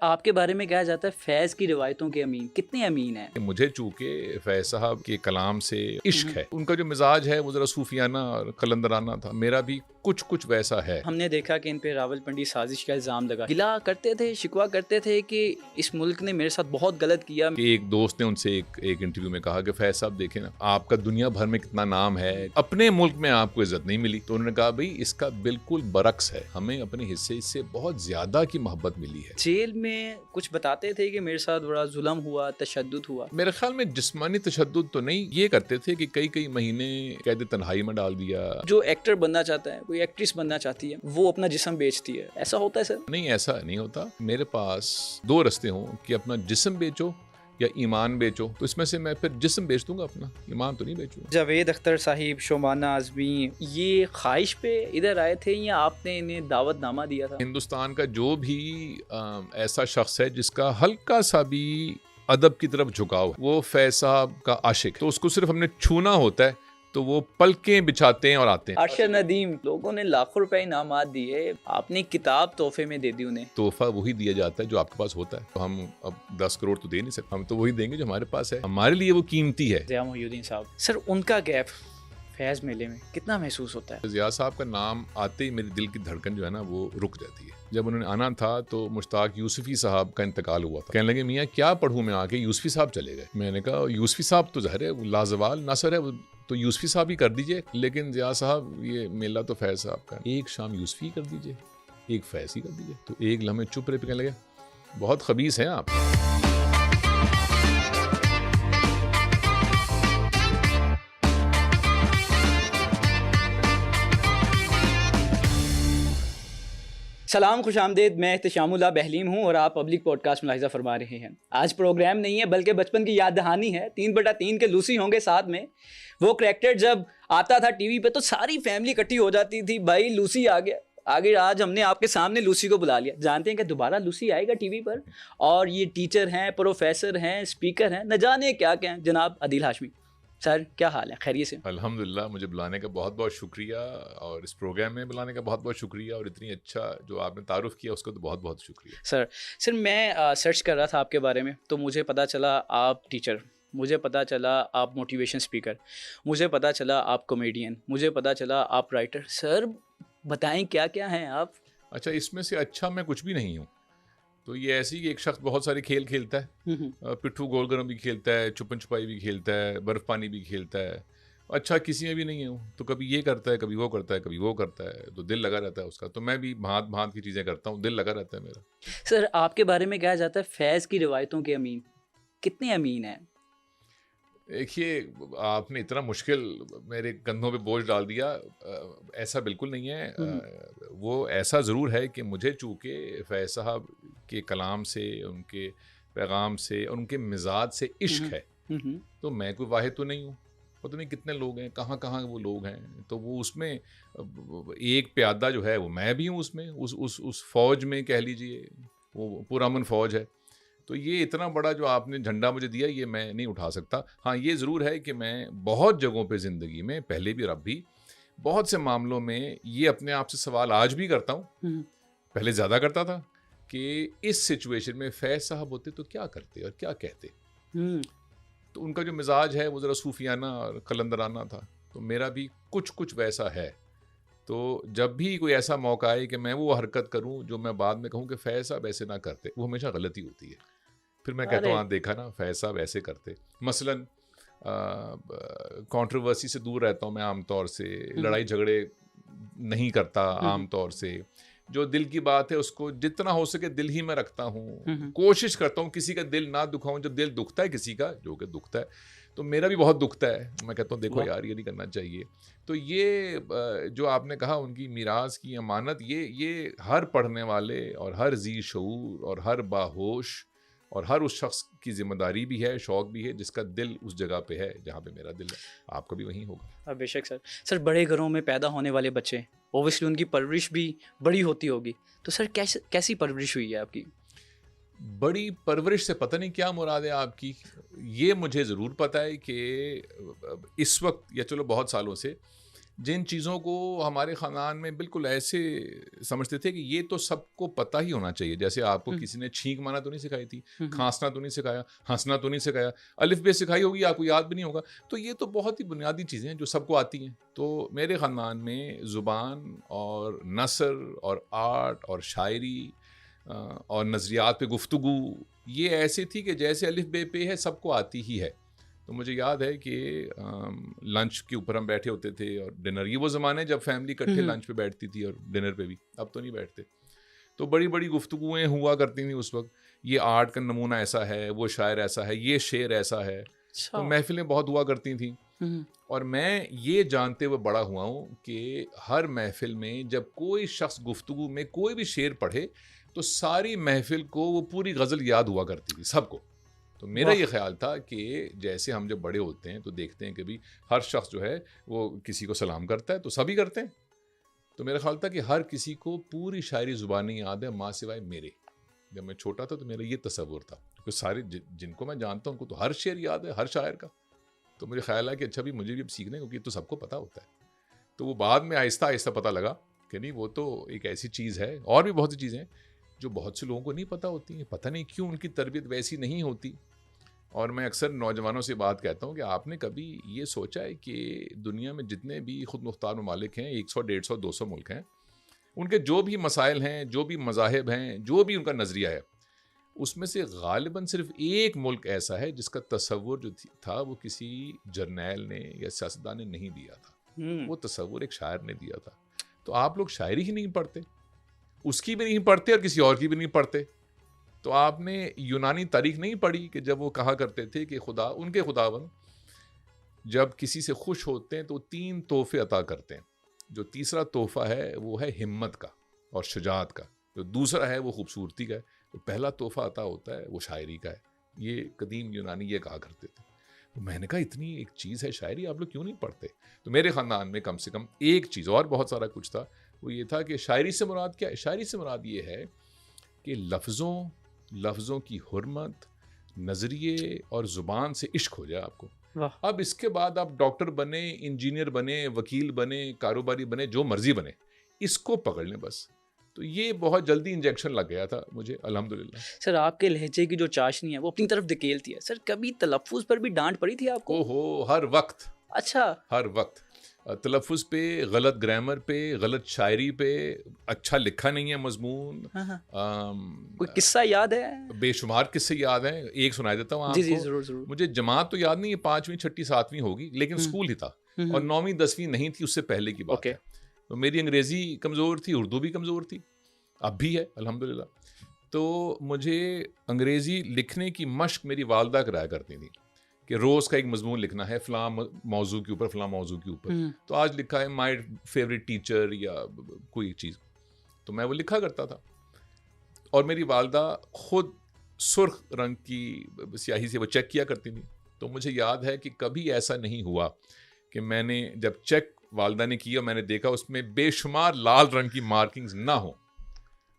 आपके बारे में कहा जाता है फैज़ की रिवायतों के अमीन, कितने अमीन हैं? मुझे चूँकि फैज़ साहब के कलाम से इश्क हुँ। है। उनका जो मिज़ाज है वो ज़रा सूफ़ियाना और कलंदराना था। मेरा भी कुछ वैसा है। हमने देखा कि इन पे रावलपिंडी साज़िश का इल्ज़ाम लगा। गिला करते थे, शिकवा करते थे कि इस मुल्क ने मेरे साथ बहुत गलत किया। कि एक दोस्त ने उनसे एक इंटरव्यू में कहा कि फैज़ साहब देखें ना, आपका दुनिया भर में कितना नाम है, अपने मुल्क में आपको इज़्ज़त नहीं मिली। तो उन्होंने कहा भई इसका बिल्कुल बरक्स है। हमें अपने हिस्से से बहुत ज़्यादा की मोहब्बत मिली है। जेल में कुछ बताते थे कि मेरे साथ बड़ा ज़ुल्म हुआ, तशद्दुद हुआ। मेरे ख्याल में जिस्मानी तशद्दुद तो नहीं, ये करते थे कि कई महीने कैद तन्हाई में डाल दिया। जो एक्टर बनना चाहता है, कोई एक्ट्रेस बनना चाहती है, वो अपना जिस्म बेचती है। ऐसा होता है सर? नहीं, ऐसा नहीं होता। मेरे पास 2 रास्ते हों कि अपना जिस्म बेचो या ईमान बेचो, तो इसमें से मैं फिर जिस्म बेच दूंगा अपना, ईमान तो नहीं बेचूंगा। जावेद अख्तर साहिब, शोमाना आज़मी, ये ख्वाहिश पे इधर आए थे या आपने इन्हें दावतनामा दिया था? हिंदुस्तान का जो भी ऐसा शख्स है जिसका हल्का सा भी अदब की तरफ झुकाव, वो फैज़ साहब का आशिक, तो उसको सिर्फ हमने छूना होता है तो वो पलकें बिछाते हैं और आते हैं। अरशद नदीम, लोगों ने लाखों रुपए इनामात दिए, आपने किताब तोहफे में दे दी उन्हें। तोहफा वही दिया जाता है जो आपके पास होता है। तो हम अब 10 करोड़ तो दे नहीं सकते, हम तो वही देंगे जो हमारे पास है। हमारे लिए वो कीमती है। ज़िया मोहिउद्दीन साहब, सर उनका गैप फैज़ मेले में कितना महसूस होता है? ज़िया साहब का नाम आते ही मेरे दिल की धड़कन जो है ना वो रुक जाती है। जब उन्होंने आना था तो मुश्ताक यूसुफी साहब का इंतकाल हुआ था। कहने लगे मियाँ क्या पढ़ूं मैं आके, यूसुफी साहब चले गए। मैंने कहा यूसुफी साहब तो ज़ाहिर है वो लाजवाल नसर है, वो तो यूसुफी साहब ही कर दीजिए। लेकिन ज़िया साहब ये मेला तो फैज़ साहब का, एक शाम यूसुफी कर दीजिए, एक फैज़ ही कर दीजिए। तो एक लम्हे चुप रहे, कहने लगे बहुत खबीस हैं आप। सलाम, खुशामदीद। मैं एहतशामुल्लाह बहलीम हूँ और आप पब्लिक पॉडकास्ट मुलाहिज़ा फरमा रहे हैं। आज प्रोग्राम नहीं है बल्कि बचपन की याद दहानी है। 3/3 के लूसी होंगे साथ में। वो करैक्टर जब आता था टीवी पे तो सारी फैमिली इकट्ठी हो जाती थी, भाई लूसी आ गया। आगे आज हमने आपके सामने लूसी को बुला लिया। जानते हैं कि दोबारा लूसी आएगा टीवी पर, और ये टीचर हैं, प्रोफेसर हैं, स्पीकर हैं, न जाने क्या क्या हैं। जनाब अदील हाशमी सर, क्या हाल है? खैरियत से? अल्हम्दुलिल्लाह, मुझे बुलाने का बहुत बहुत शुक्रिया और इस प्रोग्राम में बुलाने का बहुत बहुत शुक्रिया और इतनी अच्छा जो आपने तारुफ किया उसका तो बहुत बहुत शुक्रिया। सर मैं सर्च कर रहा था आपके बारे में, तो मुझे पता चला आप टीचर, मुझे पता चला आप मोटिवेशन स्पीकर, मुझे पता चला आप कॉमेडियन, मुझे पता चला आप राइटर। सर बताएं क्या क्या हैं आप? अच्छा, इसमें से अच्छा मैं कुछ भी नहीं हूँ। तो ये ऐसी कि एक शख्स बहुत सारे खेल खेलता है, पिट्ठू गोल गरम भी खेलता है, छुपन छुपाई भी खेलता है, बर्फ़ पानी भी खेलता है। अच्छा किसी में भी नहीं हूँ, तो कभी ये करता है, कभी वो करता है, कभी वो करता है, तो दिल लगा रहता है उसका। तो मैं भी भांत भांत की चीज़ें करता हूँ, दिल लगा रहता है मेरा। सर आपके बारे में कहा जाता है फैज़ की रिवायतों के अमीन, कितने अमीन हैं? देखिए, आपने इतना मुश्किल मेरे कंधों पे बोझ डाल दिया। ऐसा बिल्कुल नहीं है। वो ऐसा ज़रूर है कि मुझे चूँकि फैज़ साहब के कलाम से, उनके पैगाम से और उनके मिज़ाज से इश्क है, तो मैं कोई वाहिद तो नहीं हूँ। पता नहीं कितने लोग हैं, कहाँ वो लोग हैं। तो वो उसमें एक प्यादा जो है वो मैं भी हूँ उसमें, उस फ़ौज में कह लीजिए, वो पुरअमन फ़ौज है। तो ये इतना बड़ा जो आपने झंडा मुझे दिया ये मैं नहीं उठा सकता। हाँ, ये ज़रूर है कि मैं बहुत जगहों पे ज़िंदगी में पहले भी और अब भी बहुत से मामलों में ये अपने आप से सवाल आज भी करता हूँ। पहले ज़्यादा करता था कि इस सिचुएशन में फैज़ साहब होते तो क्या करते और क्या कहते। तो उनका जो मिजाज है वो ज़रा सूफियाना और कलंदराना था, तो मेरा भी कुछ वैसा है। तो जब भी कोई ऐसा मौका आए कि मैं वो हरकत करूं जो मैं बाद में कहूं कि फैज़ साहब ऐसे ना करते, वो हमेशा गलती होती है। फिर मैं कहता हूँ अरे हाँ देखा ना, फैज़ साहब ऐसे करते। मसलन कंट्रोवर्सी से दूर रहता हूँ मैं आम तौर से, लड़ाई झगड़े नहीं करता आम तौर से। जो दिल की बात है उसको जितना हो सके दिल ही में रखता हूँ, कोशिश करता हूँ किसी का दिल ना दुखाऊं। जब दिल दुखता है किसी का, जो कि दुखता है, तो मेरा भी बहुत दुखता है। मैं कहता हूँ देखो वाह! यार ये नहीं करना चाहिए। तो ये जो आपने कहा उनकी मीरास की अमानत, ये हर पढ़ने वाले और हर जी शऊर और हर बाहोश और हर उस शख्स की जिम्मेदारी भी है, शौक भी है जिसका दिल उस जगह पे है जहाँ पे मेरा दिल है। आपका भी वहीं होगा। बेशक सर। सर बड़े घरों में पैदा होने वाले बच्चे, ऑब्वियसली उनकी परवरिश भी बड़ी होती होगी। तो सर कैसी परवरिश हुई है आपकी? बड़ी परवरिश से पता नहीं क्या मुराद है आपकी। ये मुझे ज़रूर पता है कि इस वक्त या चलो बहुत सालों से जिन चीज़ों को हमारे ख़ानदान में बिल्कुल ऐसे समझते थे कि ये तो सबको पता ही होना चाहिए। जैसे आपको किसी ने छींक मारना तो नहीं सिखाई थी, खांसना तो नहीं सिखाया, हंसना तो नहीं सिखाया, अलिफ बे सिखाई होगी, आपको याद भी नहीं होगा। तो ये तो बहुत ही बुनियादी चीज़ें हैं जो सबको आती हैं। तो मेरे ख़ानदान में ज़ुबान और नसर और आर्ट और शायरी और नज़रियात पे गुफ्तगू ये ऐसे थी कि जैसे अलिफ बे पे है, सबको आती ही है। तो मुझे याद है कि लंच के ऊपर हम बैठे होते थे और डिनर, ये वो ज़माने जब फैमिली इकट्ठे लंच पे बैठती थी और डिनर पे भी, अब तो नहीं बैठते। तो बड़ी बड़ी गुफ्तगुएँ हुआ करती थी उस वक्त, ये आर्ट का नमूना ऐसा है, वो शायर ऐसा है, ये शेर ऐसा है। तो महफिलें बहुत हुआ करती थी। और मैं ये जानते हुए बड़ा हुआ हूँ कि हर महफिल में जब कोई शख्स गुफ्तगू में कोई भी शेर पढ़े तो सारी महफिल को वो पूरी गज़ल याद हुआ करती थी, सबको। तो मेरा ये ख्याल था कि जैसे हम जब बड़े होते हैं तो देखते हैं कि भी हर शख्स जो है वो किसी को सलाम करता है, तो सभी करते हैं। तो मेरा ख्याल था कि हर किसी को पूरी शायरी ज़ुबानी याद है, माँ सिवाय मेरे। जब मैं छोटा था तो मेरा ये तसव्वुर था, क्योंकि सारे जिनको मैं जानता हूँ उनको तो हर शेर याद है, हर शायर का। तो मुझे ख्याल है कि अच्छा भी मुझे भी अब सीखना है, क्योंकि तो सबको पता होता है। तो वो बाद में आहिस्ता आहिस्ता पता लगा कि नहीं, वो तो एक ऐसी चीज़ है। और भी बहुत सी चीज़ें हैं जो बहुत से लोगों को नहीं पता होती हैं, पता नहीं क्यों उनकी तरबियत वैसी नहीं होती। और मैं अक्सर नौजवानों से बात कहता हूँ कि आपने कभी ये सोचा है कि दुनिया में जितने भी खुद मुख्तार ममालिक हैं, 100, 150, 200 मुल्क हैं, उनके जो भी मसाइल हैं, जो भी मज़ाहिब हैं, जो भी उनका नज़रिया है, उसमें से गालिबन सिर्फ एक मुल्क ऐसा है जिसका तसव्वुर जो था वो किसी जर्नैल ने या सियासतदान ने नहीं दिया था। वो तसव्वुर एक शायर ने दिया था। तो आप लोग शायरी ही नहीं पढ़ते, उसकी भी नहीं पढ़ते और किसी और की भी नहीं पढ़ते। तो आपने यूनानी तारीख नहीं पढ़ी कि जब वो कहा करते थे कि खुदा, उनके खुदावन जब किसी से खुश होते हैं तो 3 तोहफे अता करते हैं। जो तीसरा तोहफा है वो है हिम्मत का और शुजाअत का, जो दूसरा है वो खूबसूरती का है, तो पहला तोहफा अता होता है वो शायरी का है। ये कदीम यूनानी ये कहा करते थे। तो मैंने कहा इतनी एक चीज़ है शायरी, आप लोग क्यों नहीं पढ़ते? तो मेरे ख़ानदान में कम से कम एक चीज़, और बहुत सारा कुछ था, वो ये था कि शायरी से मुराद क्या है? शायरी से मुराद ये है कि लफ्ज़ों की हुर्मत, नज़रिए और ज़ुबान से इश्क हो जाए आपको। अब इसके बाद आप डॉक्टर बने, इंजीनियर बने, वकील बने, कारोबारी बने, जो मर्जी बने, इसको पकड़ लें बस। तो ये बहुत जल्दी इंजेक्शन लग गया था मुझे, अल्हम्दुलिल्लाह। सर आपके लहजे की जो चाशनी है वो अपनी तरफ धकेलती है। सर कभी तलफ़्फ़ुज़ पर भी डांट पड़ी थी आपको? ओहो, हर वक्त। अच्छा। हर वक्त तलफ़्फ़ुज़ पे, गलत ग्रामर पे, गलत शायरी पे, अच्छा लिखा नहीं है मज़मून। कोई किस्सा याद है? बेशुमार किस्से याद हैं। एक सुनाई देता हूँ आपको। जी ज़रूर ज़रूर। मुझे जमात तो याद नहीं है, 5वीं 6वीं 7वीं होगी, लेकिन स्कूल ही था। और 9वीं 10वीं नहीं थी, उससे पहले की बात है। तो मेरी अंग्रेज़ी कमज़ोर थी, उर्दू भी कमज़ोर थी, अब भी है अल्हम्दुलिल्लाह। तो मुझे अंग्रेज़ी लिखने की मश्क मेरी वालदा कराया करती थी कि रोज़ का एक मज़मून लिखना है, फ़लाँ मौजू के ऊपर, फ़लाँ मौजू के ऊपर। तो आज लिखा है माय फेवरेट टीचर या कोई चीज़, तो मैं वो लिखा करता था। और मेरी वालदा खुद सुर्ख रंग की स्याही से वो चेक किया करती थी। तो मुझे याद है कि कभी ऐसा नहीं हुआ कि मैंने जब चेक वालदा ने किया, मैंने देखा उसमें बेशुमार लाल रंग की मार्किंग्स ना हो।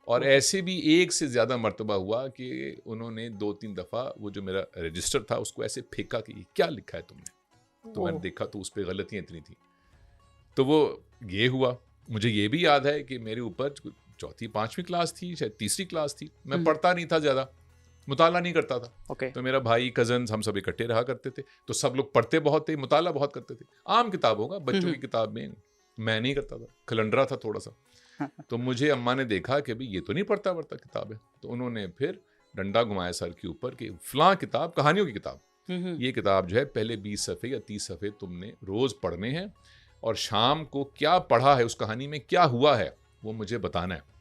और ऐसे भी एक से ज़्यादा मर्तबा हुआ कि उन्होंने 2-3 दफ़ा वो जो मेरा रजिस्टर था उसको ऐसे फेंका कि क्या लिखा है तुमने। तो मैंने देखा तो उस पर गलतियाँ इतनी थी। तो वो ये हुआ। मुझे ये भी याद है कि मेरे ऊपर 4वीं 5वीं क्लास थी, शायद 3री क्लास थी, मैं पढ़ता नहीं था, ज़्यादा मुताला नहीं करता था। तो मेरा भाई, कज़न्स, हम सब इकट्ठे रहा करते थे, तो सब लोग पढ़ते बहुत थे, मुताला बहुत करते थे। आम किताब होगा, बच्चों की किताब में मैं नहीं करता था, खलंडरा था थोड़ा सा। तो मुझे अम्मा ने देखा कि भाई ये तो नहीं पढ़ता किताब है। तो उन्होंने फिर डंडा घुमाया सर के ऊपर कि फ़लाँ किताब, कहानियों की किताब, ये किताब जो है पहले 20 सफ़े या 30 सफ़े तुमने रोज़ पढ़ने हैं, और शाम को क्या पढ़ा है, उस कहानी में क्या हुआ है, वो मुझे बताना है।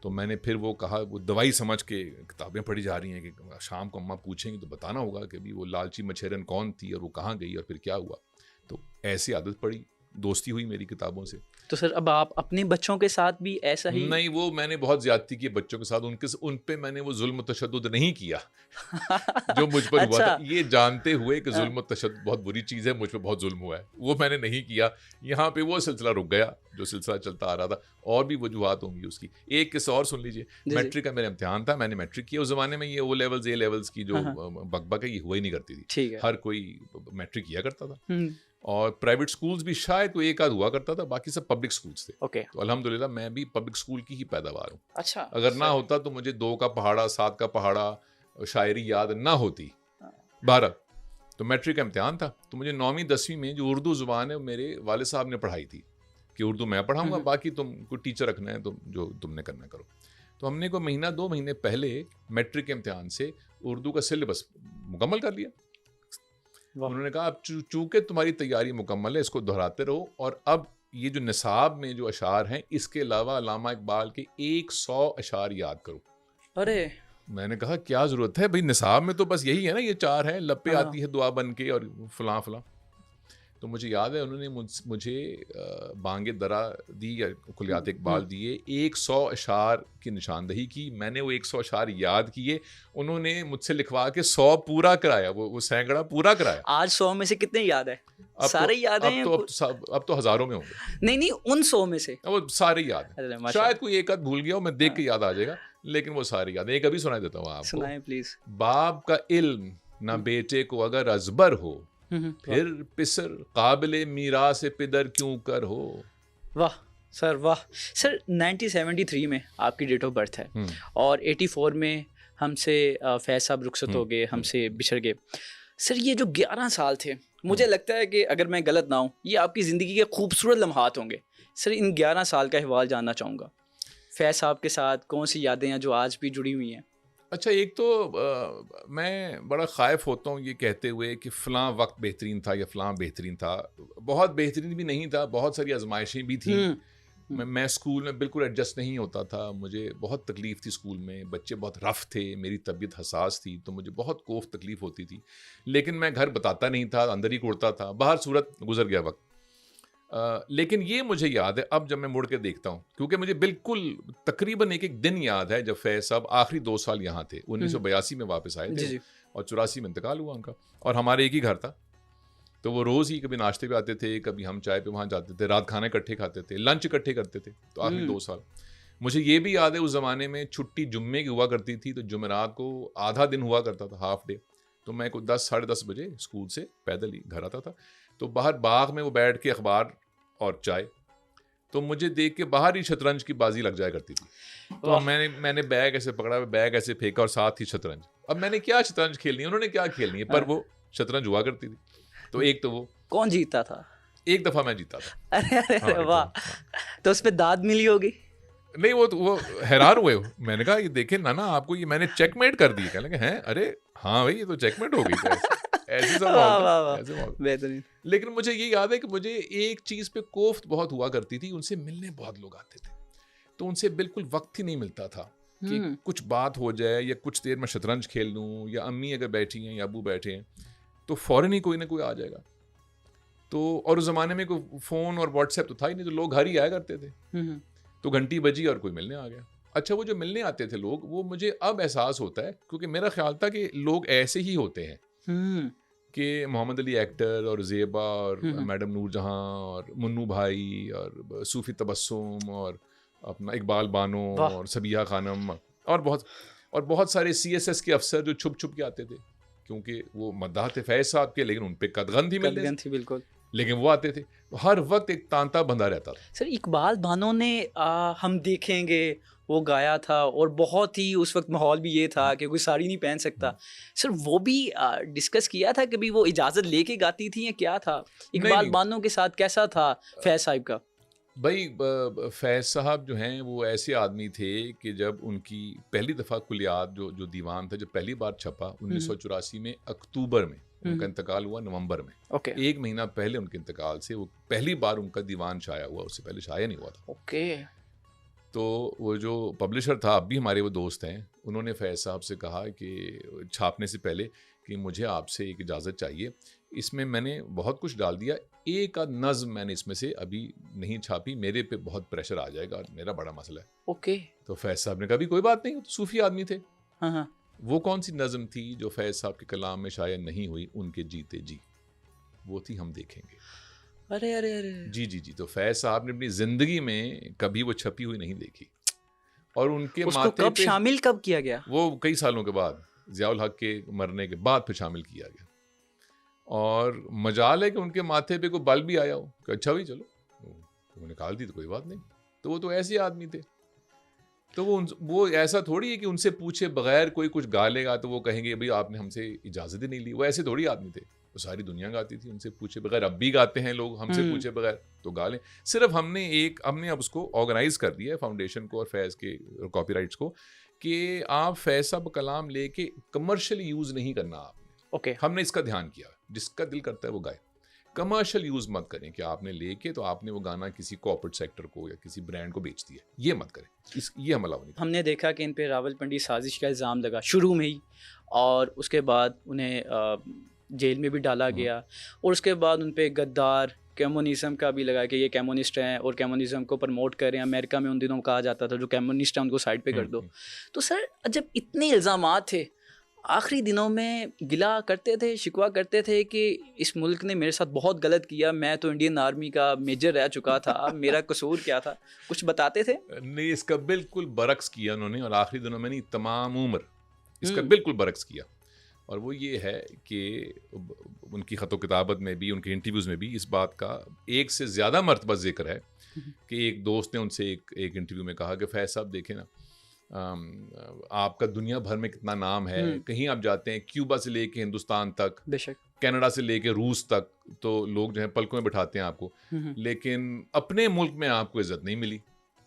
तो मैंने फिर वो कहा, वो दवाई समझ के किताबें पढ़ी जा रही हैं कि शाम को अम्मा पूछेंगी तो बताना होगा कि भी वो लालची मछेरन कौन थी और वो कहाँ गई और फिर क्या हुआ। तो ऐसी आदत पड़ी, दोस्ती हुई मेरी किताबों से। तो सर अब आप अपने बच्चों के साथ भी ऐसा ही? नहीं, वो मैंने बहुत ज़्यादती की बच्चों के साथ, उन पे मैंने वो जुल्म तशद्दुद नहीं किया जो मुझ पर हुआ था, ये जानते हुए कि जुल्म तशद्दुद बहुत बुरी चीज़ है, मुझ पर बहुत जुल्म हुआ है, वो मैंने नहीं किया। यहाँ पे वो सिलसिला रुक गया जो सिलसिला चलता आ रहा था। और भी वजूहात होंगी उसकी। एक किस्सा और सुन लीजिए। मैट्रिक का मेरा इम्तिहान था, मैंने मैट्रिक किया। उस ज़माने में ये ओ लेवल्स, ए लेवल्स की जो बकबक है ये हुआ ही नहीं करती थी, हर कोई मैट्रिक किया करता था। और प्राइवेट स्कूल्स भी शायद कोई एक आध हुआ करता था, बाकी सब पब्लिक स्कूल्स थे। ओके। तो अल्हम्दुलिल्लाह मैं भी पब्लिक स्कूल की ही पैदावार हूँ। अच्छा, अगर ना होता तो मुझे 2 का पहाड़ा, 7 का पहाड़ा, शायरी याद ना होती। 12 तो मैट्रिक का इम्तिहान था, तो मुझे 9वीं 10वीं में जो उर्दू ज़ुबान है मेरे वाले साहब ने पढ़ाई थी कि उर्दू मैं पढ़ाऊँगा, बाकी तुम कोई टीचर रखना है तो जो तुमने करना करो। तो हमने कोई महीना 2 महीने पहले मैट्रिक के इम्तिहान से उर्दू का सिलेबस मुकम्मल कर लिया। उन्होंने कहा अब चूंकि तुम्हारी तैयारी मुकम्मल है, इसको दोहराते रहो, और अब ये जो निसाब में जो अशार हैं इसके अलावा अल्लामा इकबाल के 100 अशार याद करो। अरे मैंने कहा क्या ज़रूरत है भाई, निसाब में तो बस यही है ना, ये 4 है, लपे हाँ। आती है दुआ बन के और फलां फलां। तो मुझे याद है उन्होंने मुझे बांगे दरा दी या कुलियात इकबाल दिए, 100 अशार की निशानदही की। मैंने वो 100 अशार याद किए, उन्होंने मुझसे लिखवा के 100 पूरा कराया, वो सैकड़ा पूरा कराया। आज 100 में से कितने याद है? सारे याद हैं? अब तो हज़ारों में होंगे। नहीं, उन 100 में से वो सारे याद हैं। अरे शायद कोई एक आध भूल गया हो, मैं देख के याद आ जाएगा, लेकिन वो सारे याद हैं। एक अभी सुनाई देता हूँ आपको। सुनाएं प्लीज। बाप का इल्म ना बेटे को अगर अजबर हो, फिर पिसर काबिले मीरा से पिदर क्यों कर हो। वाह सर, वाह सर। 1973 में आपकी डेट ऑफ बर्थ है और 84 में हमसे फैज साहब रुखसत हो गए, हमसे बिछड़ गए। सर ये जो 11 साल थे, मुझे लगता है कि अगर मैं गलत ना हूँ, ये आपकी ज़िंदगी के खूबसूरत लम्हात होंगे। सर इन 11 साल का अहवाल जानना चाहूँगा। फैज साहब के साथ कौन सी यादें हैं जो आज भी जुड़ी हुई हैं? अच्छा, एक तो मैं बड़ा ख़ाइफ होता हूँ ये कहते हुए कि फ़लाँ वक्त बेहतरीन था या फ़लाँ बेहतरीन था। बहुत बेहतरीन भी नहीं था, बहुत सारी आजमाइशें भी थी। मैं स्कूल में बिल्कुल एडजस्ट नहीं होता था, मुझे बहुत तकलीफ़ थी स्कूल में, बच्चे बहुत रफ़ थे, मेरी तबीयत हसास थी, तो मुझे बहुत कोफ तकलीफ़ होती थी। लेकिन मैं घर बताता नहीं था, अंदर ही कुड़ता था, बाहर सूरत गुजर गया वक्त। लेकिन ये मुझे याद है अब जब मैं मुड़ के देखता हूँ, क्योंकि मुझे बिल्कुल तकरीबन एक दिन याद है जब फैज साहब आखिरी 2 साल यहाँ थे। 1982 में वापस आए थे और 84 में इंतकाल हुआ उनका, और हमारे एक ही घर था। तो वो रोज़ ही कभी नाश्ते पे आते थे, कभी हम चाय पे वहाँ जाते थे, रात खाना इकट्ठे खाते थे, लंच इकट्ठे करते थे। तो आखिरी 2 साल मुझे ये भी याद है, उस ज़माने में छुट्टी जुम्मे की हुआ करती थी, तो जुमेरात को आधा दिन हुआ करता था, हाफ डे। तो मैं को 10 साढ़े 10 बजे स्कूल से पैदल ही घर आता था। तो बाहर बाग में वो बैठ के अखबार और चाय, तो मुझे देख के बाहर ही शतरंज की बाजी लग जाया करती थी। तो मैंने बैग ऐसे पकड़ा, बैग ऐसे फेंका और साथ ही शतरंज। अब मैंने क्या शतरंज खेलनी है, उन्होंने क्या खेलनी है, पर वो शतरंज हुआ करती थी। तो एक तो वो कौन जीतता था? एक दफ़ा मैं जीता था। अरे वाह, तो उस पे दाद मिली होगी? नहीं, वो हैरान हुए। मैंने कहा ये देखे नाना, आपको ये मैंने चेकमेट कर दी। कहने लगे हैं, अरे हाँ भाई ये तो चेकमेट हो गई। ऐसे सब बेहतरीन। लेकिन मुझे ये याद है कि मुझे एक चीज़ पे कोफ्त बहुत हुआ करती थी, उनसे मिलने बहुत लोग आते थे, तो उनसे बिल्कुल वक्त ही नहीं मिलता था कि कुछ बात हो जाए या कुछ देर में शतरंज खेल लूँ, या अम्मी अगर बैठी हैं या अबू बैठे हैं तो फ़ौरन ही कोई ना कोई आ जाएगा। तो और उस ज़माने में कोई फ़ोन और व्हाट्सएप तो था ही नहीं, तो लोग घर ही आया करते थे। तो घंटी बजी और कोई मिलने आ गया। अच्छा, वो जो मिलने आते थे लोग, वो मुझे अब एहसास होता है, क्योंकि मेरा ख्याल था कि लोग ऐसे ही होते हैं कि मोहम्मद अली एक्टर और ज़ेबा और मैडम नूरजहां और मुन्नू भाई और सूफ़ी तबस्सुम और अपना इकबाल बानो और सबिया खानम और बहुत सारे CSS के अफसर जो छुप छुप के आते थे, क्योंकि वो मद्दाह थे फैज साहब के, लेकिन उन पे कदगन थी, मिलने थी बिल्कुल, लेकिन वो आते थे। हर वक्त एक तांता बंधा रहता था। सर इकबाल बानो ने हम देखेंगे वो गाया था, और बहुत ही उस वक्त माहौल भी ये था कि कोई साड़ी नहीं पहन सकता। सर वो भी डिस्कस किया था कभी, वो इजाज़त लेके गाती थी या क्या था? इकबाल बानो के साथ कैसा था फैज साहब का? भाई फैज साहब जो हैं वो ऐसे आदमी थे कि जब उनकी पहली दफ़ा कुलियात जो दीवान था, जब पहली बार छपा 1984 में अक्टूबर में, उनका इंतकाल हुआ नवंबर में। एक महीना पहले उनके इंतकाल से वो पहली बार उनका दीवान छाया हुआ, उससे पहले छाया नहीं हुआ था। तो वो जो पब्लिशर था, अब भी हमारे वो दोस्त हैं, उन्होंने फैज साहब से कहा कि छापने से पहले कि मुझे आपसे एक इजाज़त चाहिए, इसमें मैंने बहुत कुछ डाल दिया, एक आध नज़्म मैंने इसमें से अभी नहीं छापी, मेरे पे बहुत प्रेशर आ जाएगा और मेरा बड़ा मसला है। तो फैज साहब ने कहा भी कोई बात नहीं, तो सूफी आदमी थे। वो कौन सी नज़्म थी जो फैज साहब के कलाम में शायद नहीं हुई, उनके जीते जी, वो थी हम देखेंगे। अरे अरे अरे जी। तो फैज साहब ने अपनी ज़िंदगी में कभी वो छपी हुई नहीं देखी, और उनके माथे कब शामिल कब किया गया? वो कई सालों के बाद, ज़ियाउल हक के मरने के बाद फिर शामिल किया गया। और मजाल है कि उनके माथे पे कोई बाल भी आया हो कि अच्छा भाई चलो वो निकाल दी तो कोई बात नहीं, तो वो तो ऐसे आदमी थे। तो वो ऐसा थोड़ी है कि उनसे पूछे बगैर कोई कुछ गा लेगा तो वो कहेंगे भाई आपने हमसे इजाज़त ही नहीं ली। वो ऐसे थोड़ी आदमी थे, वो सारी दुनिया गाती थी उनसे पूछे बगैर। अब भी गाते हैं लोग हमसे पूछे बगैर, तो गा लें। सिर्फ हमने अब उसको ऑर्गेनाइज कर दिया है फाउंडेशन को और फैज़ के कॉपीराइट्स को कि आप फैज़ साहब कलाम लेके कमर्शियल यूज़ नहीं करना आपने। ओके हमने इसका ध्यान किया, जिसका दिल करता है वो गाए, कमर्शियल यूज मत करें कि आपने लेके तो आपने वो गाना किसी कॉर्पोरेट सेक्टर को या किसी ब्रांड को बेच दिया, ये मत करें। ये हम अलाउ नहीं। हमने देखा कि इन पे रावलपिंडी साजिश का इल्ज़ाम लगा शुरू में ही, और उसके बाद उन्हें जेल में भी डाला गया, और उसके बाद उन पे गद्दार कम्युनिज्म का भी लगा कि ये कम्युनिस्ट हैं और कम्युनिज्म को प्रमोट कर रहे हैं। अमेरिका में उन दिनों कहा जाता था जो कम्युनिस्ट हैं उनको साइड पे कर दो। तो सर जब इतने इल्ज़ामात थे, आखिरी दिनों में गिला करते थे, शिकवा करते थे कि इस मुल्क ने मेरे साथ बहुत गलत किया, मैं तो इंडियन आर्मी का मेजर रह चुका था, मेरा कसूर क्या था, कुछ बताते थे? नहीं, इसका बिल्कुल बरक्स किया उन्होंने, और आखिरी दिनों में नहीं, तमाम उम्र इसका बिल्कुल बरक्स किया। और वो ये है कि उनकी ख़तो किताबत में भी, उनके इंटरव्यूज़ में भी इस बात का एक से ज़्यादा मरतबा जिक्र है कि एक दोस्त ने उनसे एक इंटरव्यू में कहा कि फैज़ साहब देखें ना, आपका दुनिया भर में कितना नाम है, कहीं आप जाते हैं क्यूबा से लेके हिंदुस्तान तक, बेशक कनाडा से लेके रूस तक, तो लोग जो है पलकों में बिठाते हैं आपको, लेकिन अपने मुल्क में आपको इज्जत नहीं मिली।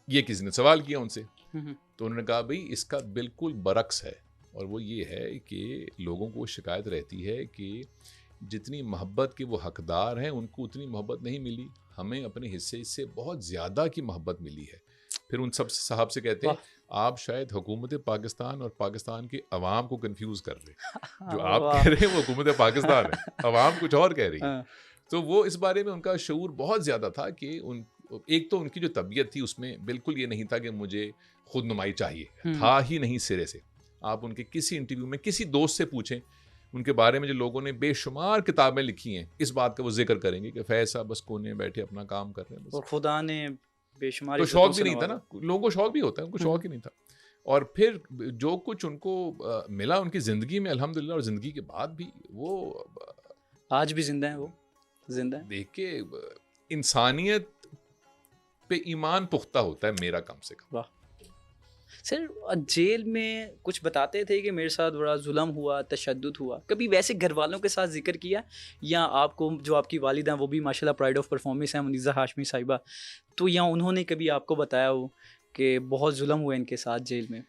ये किसी ने सवाल किया उनसे, तो उन्होंने कहा भाई इसका बिल्कुल बरक्स है, और वो ये है कि लोगों को शिकायत रहती है कि जितनी मोहब्बत के वो हकदार हैं उनको उतनी मोहब्बत नहीं मिली, हमें अपने हिस्से से बहुत ज़्यादा की मोहब्बत मिली है। फिर उन सब साहब से कहते हैं आप शायद हुकूमत पाकिस्तान और पाकिस्तान के अवाम को कंफ्यूज कर रहे हैं, जो आप कह रहे हैं वो हुकूमत पाकिस्तान है, अवाम कुछ और कह रही है। तो वो इस बारे में उनका शऊर बहुत ज़्यादा था कि एक तो उनकी जो तबीयत थी उसमें बिल्कुल ये नहीं था कि मुझे खुद नुमाई चाहिए, था ही नहीं सिरे से। आप उनके किसी इंटरव्यू में किसी दोस्त से पूछें उनके बारे में, जो लोगों ने बेशुमार किताबें लिखी हैं, इस बात का वो जिक्र करेंगे कि फैज़ साहब बस कोने में बैठे अपना काम कर रहे हैं, और खुदा ने बेशुमार, तो शौक भी नहीं था ना, लोगों को शौक भी होता है, उनको शौक ही नहीं था। और फिर जो कुछ उनको मिला उनकी ज़िंदगी में अल्हम्दुलिल्लाह, और ज़िंदगी के बाद भी वो आज भी जिंदा है, वो जिंदा है। देख के इंसानियत पे ईमान पुख्ता होता है मेरा, कम से कम। वाह सर, जेल में कुछ बताते थे कि मेरे साथ बड़ा जुल्म हुआ, तशद्दुद हुआ, कभी वैसे घर वालों के साथ जिक्र किया? या आपको जो आपकी वालिदा वो भी माशाल्लाह प्राइड ऑफ परफॉर्मेंस है, मुनीज़ा हाशमी साहिबा, तो या उन्होंने कभी आपको बताया हो कि बहुत जुल्म हुआ इनके साथ जेल में?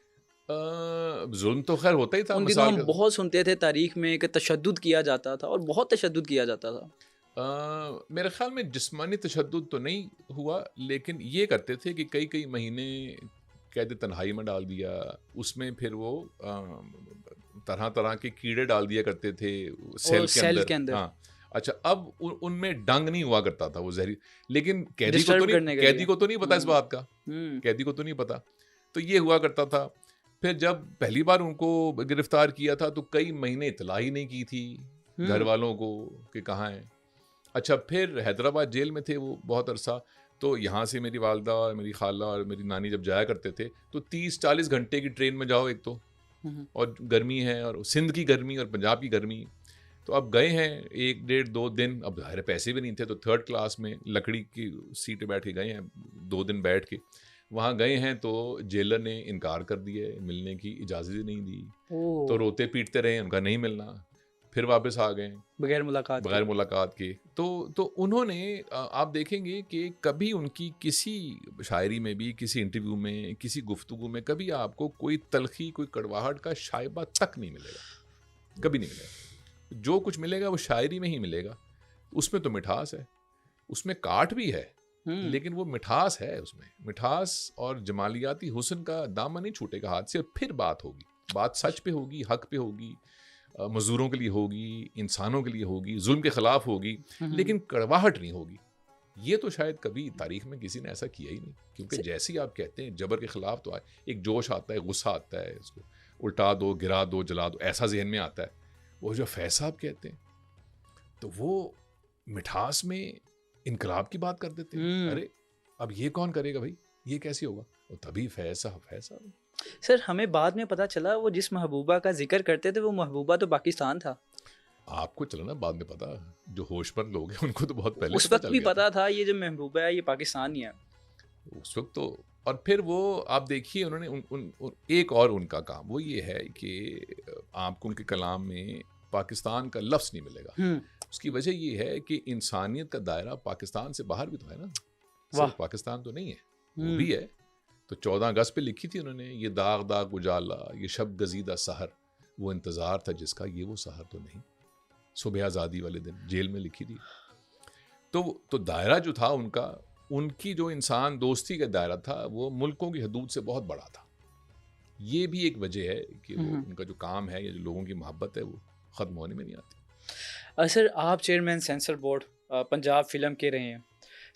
जुल्म तो खैर होता ही था। उन दिनों हम बहुत सुनते थे तारीख में कि तशद्दुद किया जाता था, और बहुत तशद्दुद किया जाता था। मेरे ख्याल में जिस्मानी तशद्दुद तो नहीं हुआ, लेकिन ये करते थे कि कई कई महीने कैद तन्हाई में डाल दिया, उसमें फिर वो तरह तरह के कीड़े डाल दिया करते थे सेल के अंदर। हाँ, अच्छा, अब उनमें डंग नहीं हुआ करता था, वो जहरी, लेकिन कैदी को तो नहीं पता इस बात का, कैदी को तो नहीं पता, तो ये हुआ करता था। फिर जब पहली बार उनको गिरफ्तार किया था तो कई महीने इतला ही नहीं की थी घर वालों को कि कहाँ हैं। अच्छा, फिर हैदराबाद जेल में थे वो बहुत अरसा, तो यहाँ से मेरी वालदा और मेरी खाला और मेरी नानी जब जाया करते थे तो 30-40 घंटे की ट्रेन में जाओ एक तो, और गर्मी है, और सिंध की गर्मी और पंजाब की गर्मी। तो अब गए हैं 1-1.5-2 दिन, अब ज़ाहिर पैसे भी नहीं थे, तो 3rd क्लास में लकड़ी की सीट बैठ के गए हैं, 2 दिन बैठ के वहाँ गए हैं, तो जेलर ने इनकार कर दिया, मिलने की इजाज़त ही नहीं दी, तो रोते पीटते रहे, उनका नहीं मिलना, फिर वापस आ गए बगैर मुलाकात के। तो उन्होंने, आप देखेंगे कि कभी उनकी किसी शायरी में भी, किसी इंटरव्यू में, किसी गुफ्तगू में कभी आपको कोई तलखी, कोई कड़वाहट का शायबा तक नहीं मिलेगा, कभी नहीं मिलेगा। जो कुछ मिलेगा वो शायरी में ही मिलेगा। उसमें तो मिठास है, उसमें काट भी है, लेकिन वो मिठास है, उसमें मिठास और जमालियाती हुस्न का दामन नहीं छूटेगा हाथ से। फिर बात होगी, बात सच पे होगी, हक पे होगी, मजदूरों के लिए होगी, इंसानों के लिए होगी, जुल्म के खिलाफ होगी, लेकिन कड़वाहट नहीं होगी। ये तो शायद कभी तारीख में किसी ने ऐसा किया ही नहीं, क्योंकि जैसे ही आप कहते हैं जबर के खिलाफ, तो एक जोश आता है, गुस्सा आता है, इसको उल्टा दो, गिरा दो, जला दो, ऐसा जहन में आता है। वो जो फैज़ साहब कहते हैं, तो वो मिठास में इनकलाब की बात कर देते हैं। अरे अब ये कौन करेगा भाई, ये कैसे होगा? और तभी फैज़ साहब। सर, हमें बाद में पता चला वो जिस महबूबा का जिक्र करते थे वो महबूबा तो पाकिस्तान था। आपको चला ना बाद में पता, जो होशमंद लोग हैं उनको तो बहुत पहले उस पता वक्त चल भी गया पता था ये जो महबूबा है ये पाकिस्तानी है। उस वक्त तो। और फिर वो आप देखिए उन्होंने एक और उनका काम वो ये है कि आपको उनके कलाम में पाकिस्तान का लफ्ज़ नहीं मिलेगा। उसकी वजह ये है कि इंसानियत का दायरा पाकिस्तान से बाहर भी तो है ना, सिर्फ पाकिस्तान तो नहीं है, वो भी है। तो 14 अगस्त पे लिखी थी उन्होंने, ये दाग दाग उजाला, ये शब गजीदा सहर, वो इंतज़ार था जिसका, ये वो सहर तो नहीं। सुबह आज़ादी वाले दिन जेल में लिखी थी। तो दायरा जो था उनका, उनकी जो इंसान दोस्ती का दायरा था वो मुल्कों की हदूद से बहुत बड़ा था। ये भी एक वजह है कि वो उनका जो काम है या जो लोगों की मोहब्बत है वो ख़त्म होने में नहीं आती। सर आप chairman sensor board Punjab film के रहे हैं।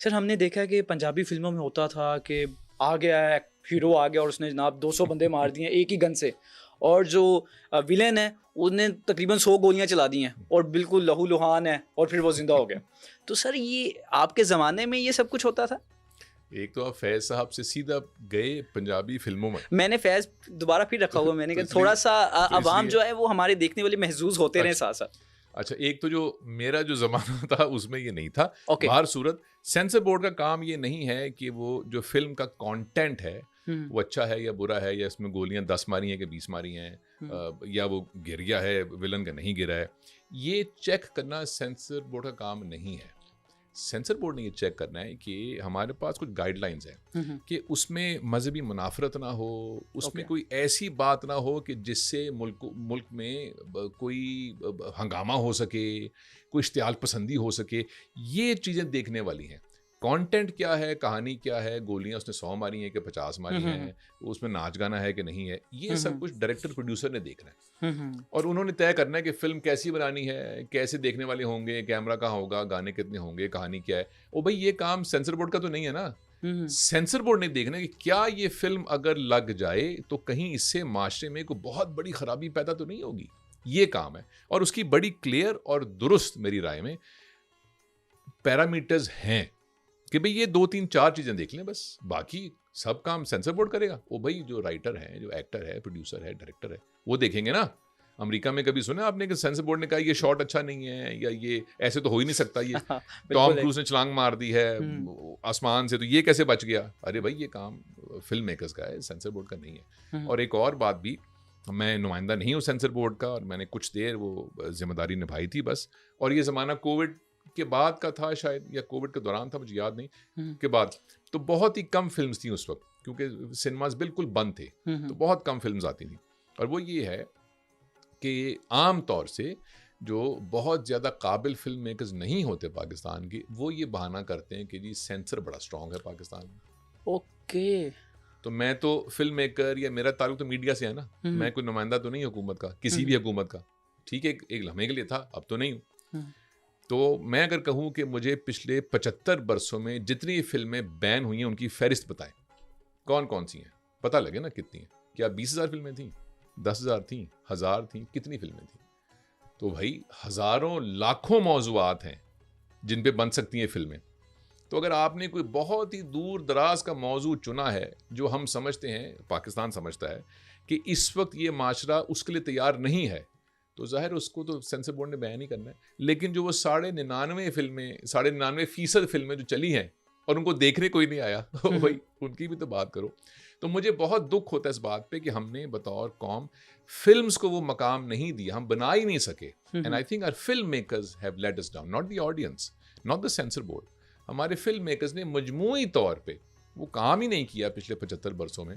सर हमने देखा कि पंजाबी फिल्मों में होता था कि आ गया है हीरो आ गया और उसने जनाब 200 बंदे मार दिए एक ही गन से, और जो विलेन है उसने तकरीबन 100 गोलियां चला दी हैं और बिल्कुल लहू लुहान है और फिर वो जिंदा हो गया। तो सर ये आपके ज़माने में ये सब कुछ होता था? एक तो आप फैज़ साहब से सीधा गए पंजाबी फिल्मों में। मैंने फैज़ दोबारा फिर रखा हुआ, मैंने कहा थोड़ा सा आवाम जो है वो हमारे देखने वाले महजूज होते रहे साथ साथ। अच्छा, एक तो जो मेरा जो ज़माना था उसमें ये नहीं था। Okay. बाहर सूरत सेंसर बोर्ड का काम ये नहीं है कि वो जो फिल्म का कंटेंट है वो अच्छा है या बुरा है, या इसमें गोलियां 10 मारी हैं कि 20 मारी हैं, या वो गिर गया है विलन का नहीं गिरा है, ये चेक करना सेंसर बोर्ड का काम नहीं है। सेंसर बोर्ड ने ये चेक करना है कि हमारे पास कुछ गाइडलाइंस हैं कि उसमें मजहबी मुनाफरत ना हो, उसमें कोई ऐसी बात ना हो कि जिससे मुल्क में कोई हंगामा हो सके, कोई इश्तियाल पसंदी हो सके। ये चीज़ें देखने वाली हैं। कंटेंट क्या है, कहानी क्या है, गोलियां उसने 100 मारी हैं कि 50 मारी हैं, उसमें नाच गाना है कि नहीं है, ये सब कुछ डायरेक्टर प्रोड्यूसर ने देखना है। और उन्होंने तय करना है कि फिल्म कैसी बनानी है, कैसे देखने वाले होंगे, कैमरा कहाँ होगा, गाने कितने होंगे, कहानी क्या है। ओ भाई, ये काम सेंसर बोर्ड का तो नहीं है ना। सेंसर बोर्ड ने देखना है कि क्या ये फिल्म अगर लग जाए तो कहीं इससे माशरे में कोई बहुत बड़ी खराबी पैदा तो नहीं होगी। ये काम है, और उसकी बड़ी क्लियर और दुरुस्त मेरी राय में पैरामीटर्स हैं कि भाई ये 2 3 4 चीज़ें देख लें, बस बाकी सब काम सेंसर बोर्ड करेगा। वो भाई जो राइटर है, जो एक्टर है, प्रोड्यूसर है, डायरेक्टर है, वो देखेंगे ना। अमेरिका में कभी सुना आपने कि सेंसर बोर्ड ने कहा ये शॉट अच्छा नहीं है, या ये ऐसे तो हो ही नहीं सकता, ये टॉम क्रूज ने छलांग मार दी है आसमान से, तो ये कैसे बच गया? अरे भाई, ये काम फिल्म मेकर्स का है, सेंसर बोर्ड का नहीं है। और एक और बात भी, मैं नुमाइंदा नहीं हूँ सेंसर बोर्ड का, और मैंने कुछ देर वो जिम्मेदारी निभाई थी बस। और ये ज़माना कोविड के बाद का था शायद, या कोविड के दौरान था, मुझे याद नहीं, के बाद। तो बहुत ही कम फिल्म्स थी उस वक्त, क्योंकि सिनेमाज बिल्कुल बंद थे, तो बहुत कम फिल्म्स आती थी। और वो ये है कि आम तौर से जो बहुत ज़्यादा काबिल फिल्म मेकर्स नहीं होते पाकिस्तान की, वो ये बहाना करते हैं कि जी सेंसर बड़ा स्ट्रॉन्ग है पाकिस्तान में। ओके। तो मैं तो फिल्म मेकर, या मेरा ताल्लुक तो मीडिया से है ना, मैं कोई नुमाइंदा तो नहीं हुकूमत का, किसी भी हुकूमत का। ठीक है, एक लम्हे के लिए था, अब तो नहीं हूँ। तो मैं अगर कहूँ कि मुझे पिछले 75 बरसों में जितनी फिल्में बैन हुई हैं उनकी फहरिस्त बताएं, कौन कौन सी हैं, पता लगे ना कितनी हैं। क्या 20,000 फिल्में थीं, 10,000 थीं, 1,000 थीं, कितनी फिल्में थीं? तो भाई हज़ारों लाखों मौज़ूआत हैं जिन पे बन सकती हैं फिल्में। तो अगर आपने कोई बहुत ही दूर दराज का मौजू चुना है, जो हम समझते हैं, पाकिस्तान समझता है कि इस वक्त ये माशरा उसके लिए तैयार नहीं है, तो ज़ाहिर उसको तो सेंसर बोर्ड ने बैन ही करना है। लेकिन जो वो 99.99% फिल्में जो चली हैं और उनको देखने कोई नहीं आया, भाई उनकी भी तो बात करो। तो मुझे बहुत दुख होता है इस बात पे कि हमने बतौर कौम फिल्म्स को वो मकाम नहीं दिया, हम बना ही नहीं सके। And I think our film makers have let us down, not the audience, not the censor board. हमारे फिल्म मेकर्स ने मजमूई तौर पे वो काम ही नहीं किया पिछले 75 बरसों में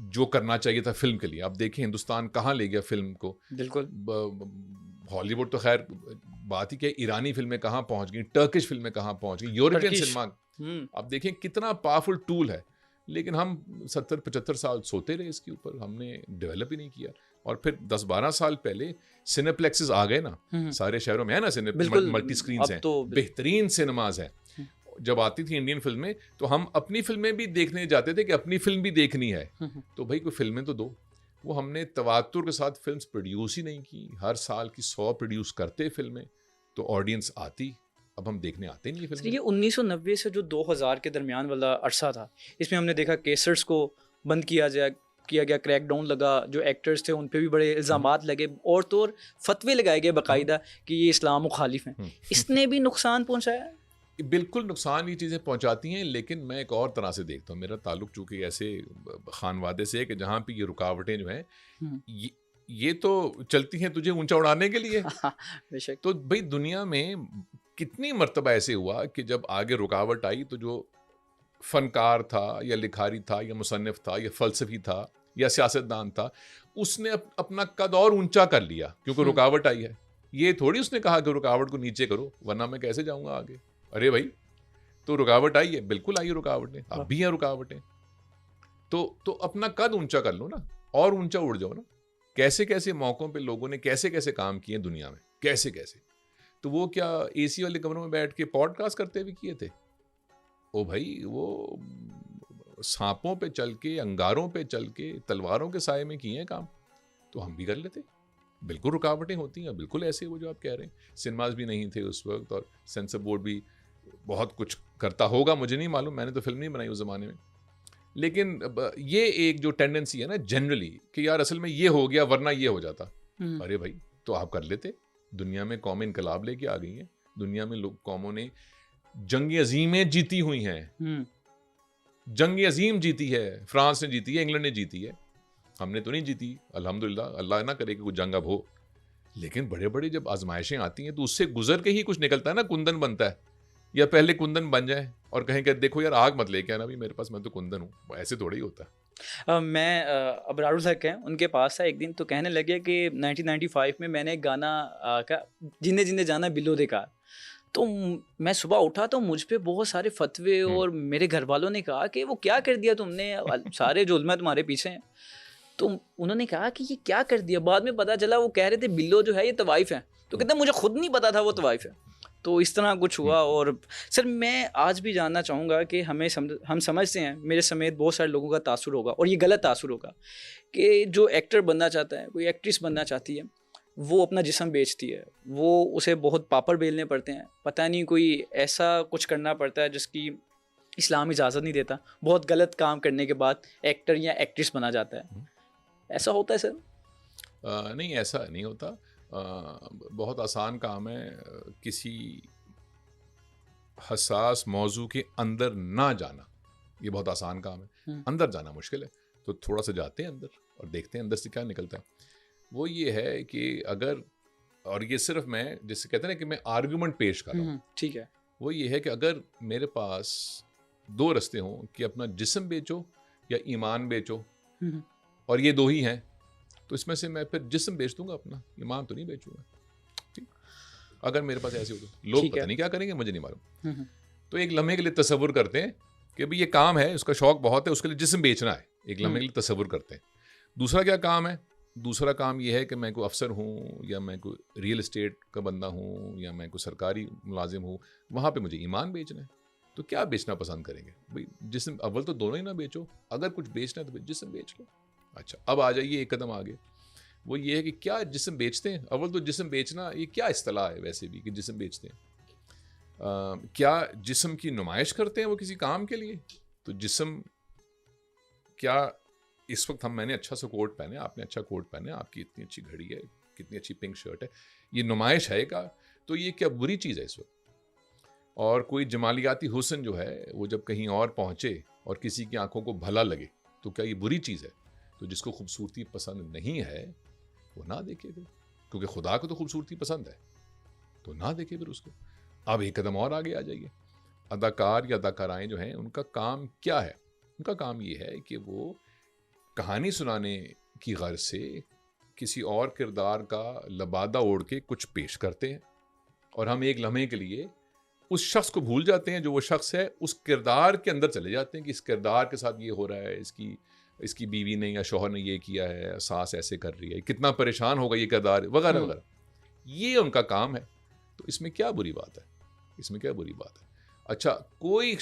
जो करना चाहिए था फिल्म के लिए। आप देखें हिंदुस्तान कहाँ ले गया फिल्म को। बिल्कुल। हॉलीवुड तो खैर बात ही क्या, ईरानी फिल्में कहाँ पहुँच गई, टर्किश फिल्में कहाँ पहुँच गई, यूरोपियन सिनेमा आप देखें कितना पावरफुल टूल है। लेकिन हम 70-75 साल सोते रहे इसके ऊपर, हमने डेवलप ही नहीं किया। और फिर 10-12 साल पहले सिनेप्लेक्सेस आ गए ना, सारे शहरों में है ना, मल्टी स्क्रीन्स हैं, तो बेहतरीन सिनेमाज हैं। जब आती थी इंडियन फिल्में तो हम अपनी फिल्में भी देखने जाते थे कि अपनी फिल्म भी देखनी है, तो भाई कोई फिल्में तो दो। वो हमने तवातुर के साथ फिल्म्स प्रोड्यूस ही नहीं की। हर साल की 100 प्रोड्यूस करते फिल्में, तो ऑडियंस आती, अब हम देखने आते नहीं फिल्में। ये 1990 से जो 2000 के दरमियान वाला अरसा था, इसमें हमने देखा केसर्स को बंद किया जाए, किया गया, क्रैकडाउन लगा, जो एक्टर्स थे उन पे भी बड़े इल्ज़ामात लगे और तो और फतवे लगाए गए बाकायदा कि ये इस्लाम मुखालिफ हैं, इसने भी नुकसान पहुंचाया? बिल्कुल नुकसान ये चीज़ें पहुंचाती हैं, लेकिन मैं एक और तरह से देखता हूँ। मेरा ताल्लुक चूँकि ऐसे खानवादे से है कि जहाँ पे ये रुकावटें जो हैं ये तो चलती हैं तुझे ऊंचा उड़ाने के लिए। बेशक। तो भाई दुनिया में कितनी मर्तबा ऐसे हुआ कि जब आगे रुकावट आई तो जो फनकार था या लिखारी था या मुसन्निफ था या फ़लसफ़ी था या सियासतदान था, उसने अपना कद और ऊंचा कर लिया क्योंकि रुकावट आई है। ये थोड़ी उसने कहा कि रुकावट को नीचे करो वरना मैं कैसे जाऊंगा आगे। अरे भाई, तो रुकावट आई है, बिल्कुल आई है रुकावटें, अब भी हैं रुकावटें, तो अपना कद ऊंचा कर लो ना, और ऊंचा उड़ जाओ ना। कैसे कैसे मौकों पे लोगों ने कैसे कैसे काम किए दुनिया में, कैसे कैसे। तो वो क्या एसी वाले कमरों में बैठ के पॉडकास्ट करते हुए किए थे? ओ भाई, वो सांपों पे चल के, अंगारों पे चल के, तलवारों के साए में किए हैं काम, तो हम भी कर लेते। बिल्कुल रुकावटें होती हैं, बिल्कुल ऐसे वो जो आप कह रहे हैं। सिनेमाज भी नहीं थे उस वक्त और सेंसर बोर्ड भी बहुत कुछ करता होगा, मुझे नहीं मालूम, मैंने तो फिल्म नहीं बनाई उस ज़माने में। लेकिन ये एक जो टेंडेंसी है ना जनरली कि यार असल में ये हो गया वरना ये हो जाता। अरे भाई, तो आप कर लेते। दुनिया में कौमें इनकलाब लेके आ गई हैं, दुनिया में लोग कौमों ने जंग अजीमें जीती हुई हैं। जंग अजीम जीती है, फ्रांस ने जीती है, इंग्लैंड ने जीती है, हमने तो नहीं जीती अल्हम्दुलिल्लाह, अल्लाह ना करे कि कोई जंग अब हो। लेकिन बड़े बड़े जब आजमाइशें आती हैं तो उससे गुजर के ही कुछ निकलता है ना, कुंदन बनता है। या पहले कुंदन बन जाए और कहें कि देखो यार आग मत लेके आना भी मेरे पास, मैं तो कुंदन हूँ, ऐसे थोड़ा ही होता है। मैं अबरारुल हक हैं, उनके पास था एक दिन, तो कहने लगे कि 1995 में मैंने एक गाना का जिन्ने जिन्ने जाना बिलो देखा, तो मैं सुबह उठा तो मुझ पे बहुत सारे फतवे और मेरे घर वालों ने कहा कि वो क्या कर दिया तुमने, सारे जुल्म तुम्हारे पीछे हैं। तो उन्होंने कहा कि ये क्या कर दिया। बाद में पता चला वो कह रहे थे बिल्लो जो है ये तवाइफ है, तो कहते मुझे खुद नहीं पता था वो तवाइफ है। तो इस तरह कुछ हुआ। और सर मैं आज भी जानना चाहूँगा कि हम समझते हैं, मेरे समेत बहुत सारे लोगों का तासुर होगा और ये गलत तासुर होगा कि जो एक्टर बनना चाहता है, कोई एक्ट्रेस बनना चाहती है, वो अपना जिस्म बेचती है, वो उसे बहुत पापड़ बेलने पड़ते हैं, पता नहीं कोई ऐसा कुछ करना पड़ता है जिसकी इस्लाम इजाज़त नहीं देता, बहुत गलत काम करने के बाद एक्टर या एक्ट्रेस बना जाता है। ऐसा होता है सर? नहीं, ऐसा नहीं होता। बहुत आसान काम है किसी हसास मौजू के अंदर ना जाना, ये बहुत आसान काम है। अंदर जाना मुश्किल है, तो थोड़ा सा जाते हैं अंदर और देखते हैं अंदर से क्या निकलता है। वो ये है कि अगर, और ये सिर्फ मैं जिससे कहते हैं ना कि मैं आर्गुमेंट पेश कर रहा हूँ, ठीक है, वो ये है कि अगर मेरे पास दो रास्ते हों कि अपना जिस्म बेचो या ईमान बेचो, और ये दो ही हैं, तो इसमें से मैं फिर जिस्म बेच दूंगा अपना, ईमान तो नहीं बेचूंगा। ठीक, अगर मेरे पास ऐसे हो तो लोग पता नहीं क्या करेंगे, मुझे नहीं मालूम। तो एक लम्हे के लिए तसव्वुर करते हैं कि भाई ये काम है, उसका शौक बहुत है, उसके लिए जिस्म बेचना है, एक लम्हे के लिए तसव्वुर करते हैं। दूसरा क्या काम है? दूसरा काम ये है कि मैं कोई अफसर हूँ या मैं कोई रियल एस्टेट का बंदा हूँ या मैं कोई सरकारी मुलाजिम हूँ, वहाँ पे मुझे ईमान बेचना है। तो क्या बेचना पसंद करेंगे भाई? जिस्म, अव्वल तो दोनों ही ना बेचो, अगर कुछ बेचना है तो जिस्म बेच लो। अच्छा, अब आ जाइए एक कदम आगे, वो ये है कि क्या जिस्म बेचते हैं? अव्वल तो जिस्म बेचना ये क्या इस्तिलाह है वैसे भी कि जिस्म बेचते हैं? क्या जिस्म की नुमाइश करते हैं वो किसी काम के लिए? तो जिस्म क्या, इस वक्त मैंने अच्छा सा कोट पहने, आपने अच्छा कोट पहने, आपकी इतनी अच्छी घड़ी है, कितनी अच्छी पिंक शर्ट है, ये नुमाइश है का? तो ये क्या बुरी चीज़ है इस वक्त? और कोई जमालियाती हुस्न जो है वो जब कहीं और पहुँचे और किसी की आंखों को भला लगे, तो क्या ये बुरी चीज़ है? तो जिसको खूबसूरती पसंद नहीं है वो ना देखे फिर, क्योंकि खुदा को तो खूबसूरती पसंद है, तो ना देखे फिर उसको। अब एक कदम और आगे आ जाइए, अदाकार या अदाकाराएँ जो हैं उनका काम क्या है? उनका काम ये है कि वो कहानी सुनाने की गर्ज से किसी और किरदार का लबादा ओढ़ के कुछ पेश करते हैं और हम एक लम्हे के लिए उस शख्स को भूल जाते हैं जो वो शख्स है, उस किरदार के अंदर चले जाते हैं कि इस किरदार के साथ ये हो रहा है, इसकी बीवी ने या शौहर ने ये किया है, सास ऐसे कर रही है, कितना परेशान होगा ये किरदार, वगैरह वगैरह। ये उनका काम है। तो इसमें क्या बुरी बात है? इसमें क्या बुरी बात है? अच्छा, कोई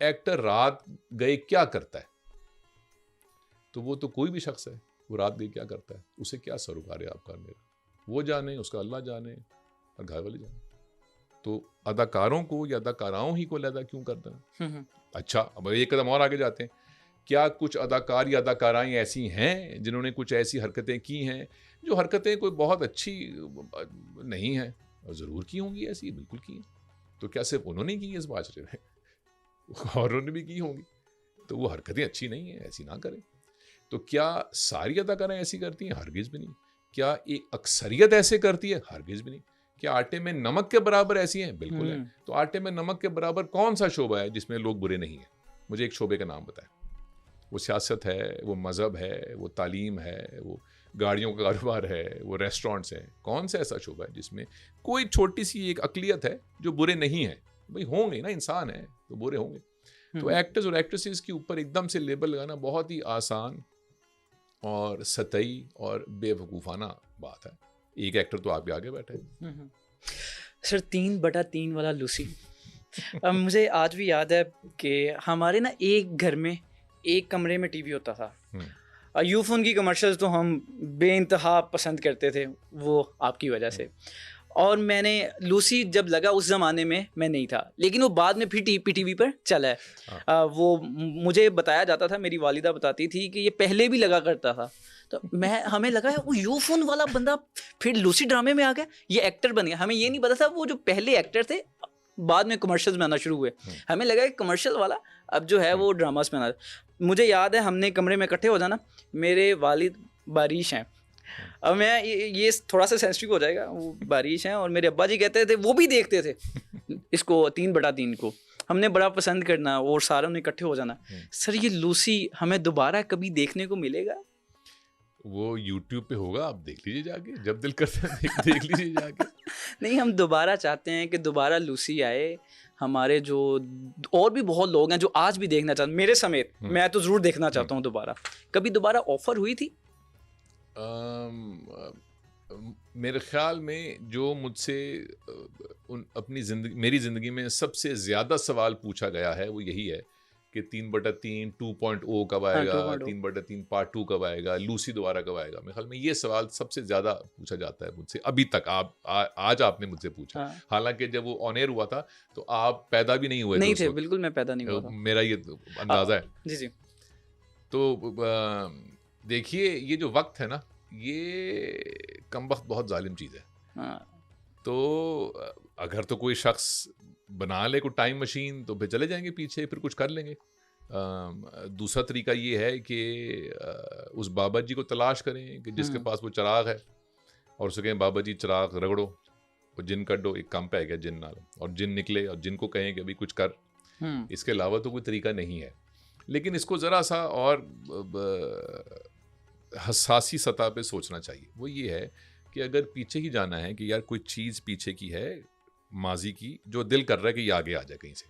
एक्टर रात गए क्या करता है? तो वो तो कोई भी शख्स है, वो रात गए क्या करता है, उसे क्या सरोकार है आपका मेरा? वो जाने, उसका अल्लाह जाने और घर वाले जाने। तो अदाकारों को या अदाकाराओं ही को लहदा क्यों करते हैं? अच्छा, अब एक कदम और आगे जाते हैं क्या कुछ अदाकार या अदाकाराएं ऐसी हैं जिन्होंने कुछ ऐसी हरकतें की हैं जो हरकतें कोई बहुत अच्छी नहीं है? ज़रूर की होंगी, ऐसी बिल्कुल की हैं। तो क्या सिर्फ उन्होंने की है इस माशरे में? औरों ने भी की होंगी। तो वो हरकतें अच्छी नहीं हैं, ऐसी ना करें। तो क्या सारी अदाकाराएं ऐसी करती हैं? हरगिज़ भी नहीं। क्या एक अक्सरियत ऐसे करती है? हरगिज़ भी नहीं। क्या आटे में नमक के बराबर ऐसी हैं? बिल्कुल है। तो आटे में नमक के बराबर कौन सा शोबा है जिसमें लोग बुरे नहीं हैं? मुझे एक शोबे का नाम बताएं। वो सियासत है, वो मज़हब है, वो तालीम है, वो गाड़ियों का कारोबार है, वो रेस्टोरेंट्स हैं। कौन सा ऐसा शोबा है जिसमें कोई छोटी सी एक अक़लियत है जो बुरे नहीं है? भाई होंगे ना, इंसान है तो बुरे होंगे। तो एक्टर्स और एक्ट्रेसेस के ऊपर एकदम से लेबल लगाना बहुत ही आसान और सतही और बेवकूफ़ाना बात है। एक एक्टर तो आपके आगे बैठे है। सर 3/3 वाला लूसी अब मुझे आज भी याद है कि हमारे ना एक घर में एक कमरे में टीवी होता था। यूफोन की कमर्शियल्स तो हम बेइंतहा पसंद करते थे, वो आपकी वजह से। और मैंने लूसी जब लगा उस ज़माने में मैं नहीं था, लेकिन वो बाद में फिर टीवी पर चला है। वो मुझे बताया जाता था, मेरी वालिदा बताती थी कि ये पहले भी लगा करता था। तो हमें लगा वो यूफोन वाला बंदा फिर लूसी ड्रामे में आ गया, ये एक्टर बन गया। हमें ये नहीं पता था वो जो पहले एक्टर थे बाद में कमर्शियल्स में आना शुरू हुए। हमें लगा कि कमर्शियल वाला अब जो है वो ड्रामास में आना। मुझे याद है हमने कमरे में इकट्ठे हो जाना, मेरे वालिद बारिश हैं। अब मैं ये थोड़ा सा सेंसिटिव हो जाएगा, वो बारिश हैं और मेरे अब्बा जी कहते थे, वो भी देखते थे इसको 3/3 को, हमने बड़ा पसंद करना और सारों ने इकट्ठे हो जाना। सर ये लूसी हमें दोबारा कभी देखने को मिलेगा? वो यूट्यूब पे होगा, आप देख लीजिए जाके, जब दिल करता है देख लीजिए जाके। नहीं, हम दोबारा चाहते हैं कि दोबारा लूसी आए। हमारे जो और भी बहुत लोग हैं जो आज भी देखना चाहते, मेरे समेत, मैं तो ज़रूर देखना चाहता हूँ दोबारा। कभी दोबारा ऑफर हुई थी? मेरे ख्याल में जो मुझसे मेरी ज़िंदगी में सबसे ज़्यादा सवाल पूछा गया है वो यही है कि 3/3 2.0 कब आएगा, 3/3 पार्ट 2 कब आएगा, लूसी दोबारा कब आएगा। मेरे ख्याल में ये सवाल सबसे ज़्यादा पूछा जाता है मुझसे अभी तक। आज आपने मुझसे पूछा। हालांकि जब वो ऑन एयर हुआ था तो आप पैदा भी नहीं हुए नहीं थे, बिल्कुल मैं पैदा नहीं हुआ था। मेरा ये अंदाज़ा है। जी जी। तो देखिए ये जो वक्त है ना, ये कमबख्त बहुत जालिम चीज़ है। तो अगर तो कोई शख्स बना ले कोई टाइम मशीन तो फिर चले जाएंगे पीछे, फिर कुछ कर लेंगे। दूसरा तरीका ये है कि उस बाबा जी को तलाश करें कि जिसके पास वो चिराग है और उसे कहें बाबा जी चिराग रगड़ो और जिन कड्डो, एक काम पे गया जिन नाल, और जिन निकले और जिनको कहें कि अभी कुछ कर। इसके अलावा तो कोई तरीका नहीं है। लेकिन इसको ज़रा सा और हसासी सतह पे सोचना चाहिए। वो ये है कि अगर पीछे ही जाना है कि यार कोई चीज़ पीछे की है माजी की जो दिल कर रहा है कि ये आगे आ जाए कहीं से,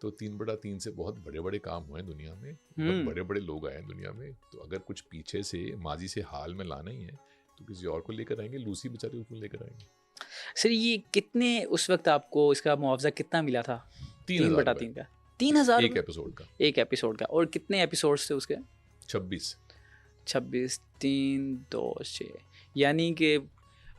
तो 3/3 से बहुत बड़े बड़े काम हुए हैं दुनिया में, बहुत बड़े बड़े लोग आए हैं दुनिया में। तो अगर कुछ पीछे से माजी से हाल में लाना ही है तो किसी और को लेकर आएंगे। लूसी बेचारी उसमें लेकर आएंगे। सर ये कितने उस वक्त आपको इसका मुआवजा कितना मिला था? 3/3 का 3,000 एक एपिसोड का। एक एपिसोड का। और कितने एपिसोड्स थे उसके? 26 3 2 6, यानी कि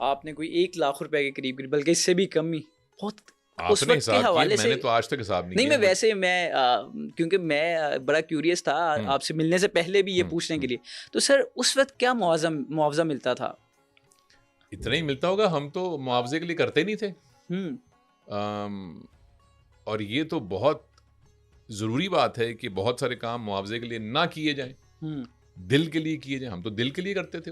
आपने कोई 1 लाख रुपए के करीब, बल्कि इससे भी कम ही। बहुत उस वक्त के हवाले से। मैंने तो आज तक हिसाब नहीं मैं वैसे क्योंकि मैं बड़ा क्यूरियस था आपसे मिलने से पहले भी ये पूछने के लिए। तो सर उस वक्त क्या मुआवजा मिलता था? इतना ही मिलता होगा, हम तो मुआवजे के लिए करते नहीं थे। और ये तो बहुत ज़रूरी बात है कि बहुत सारे काम मुआवजे के लिए ना किए जाएं, दिल के लिए किए जाएं। हम तो दिल के लिए करते थे।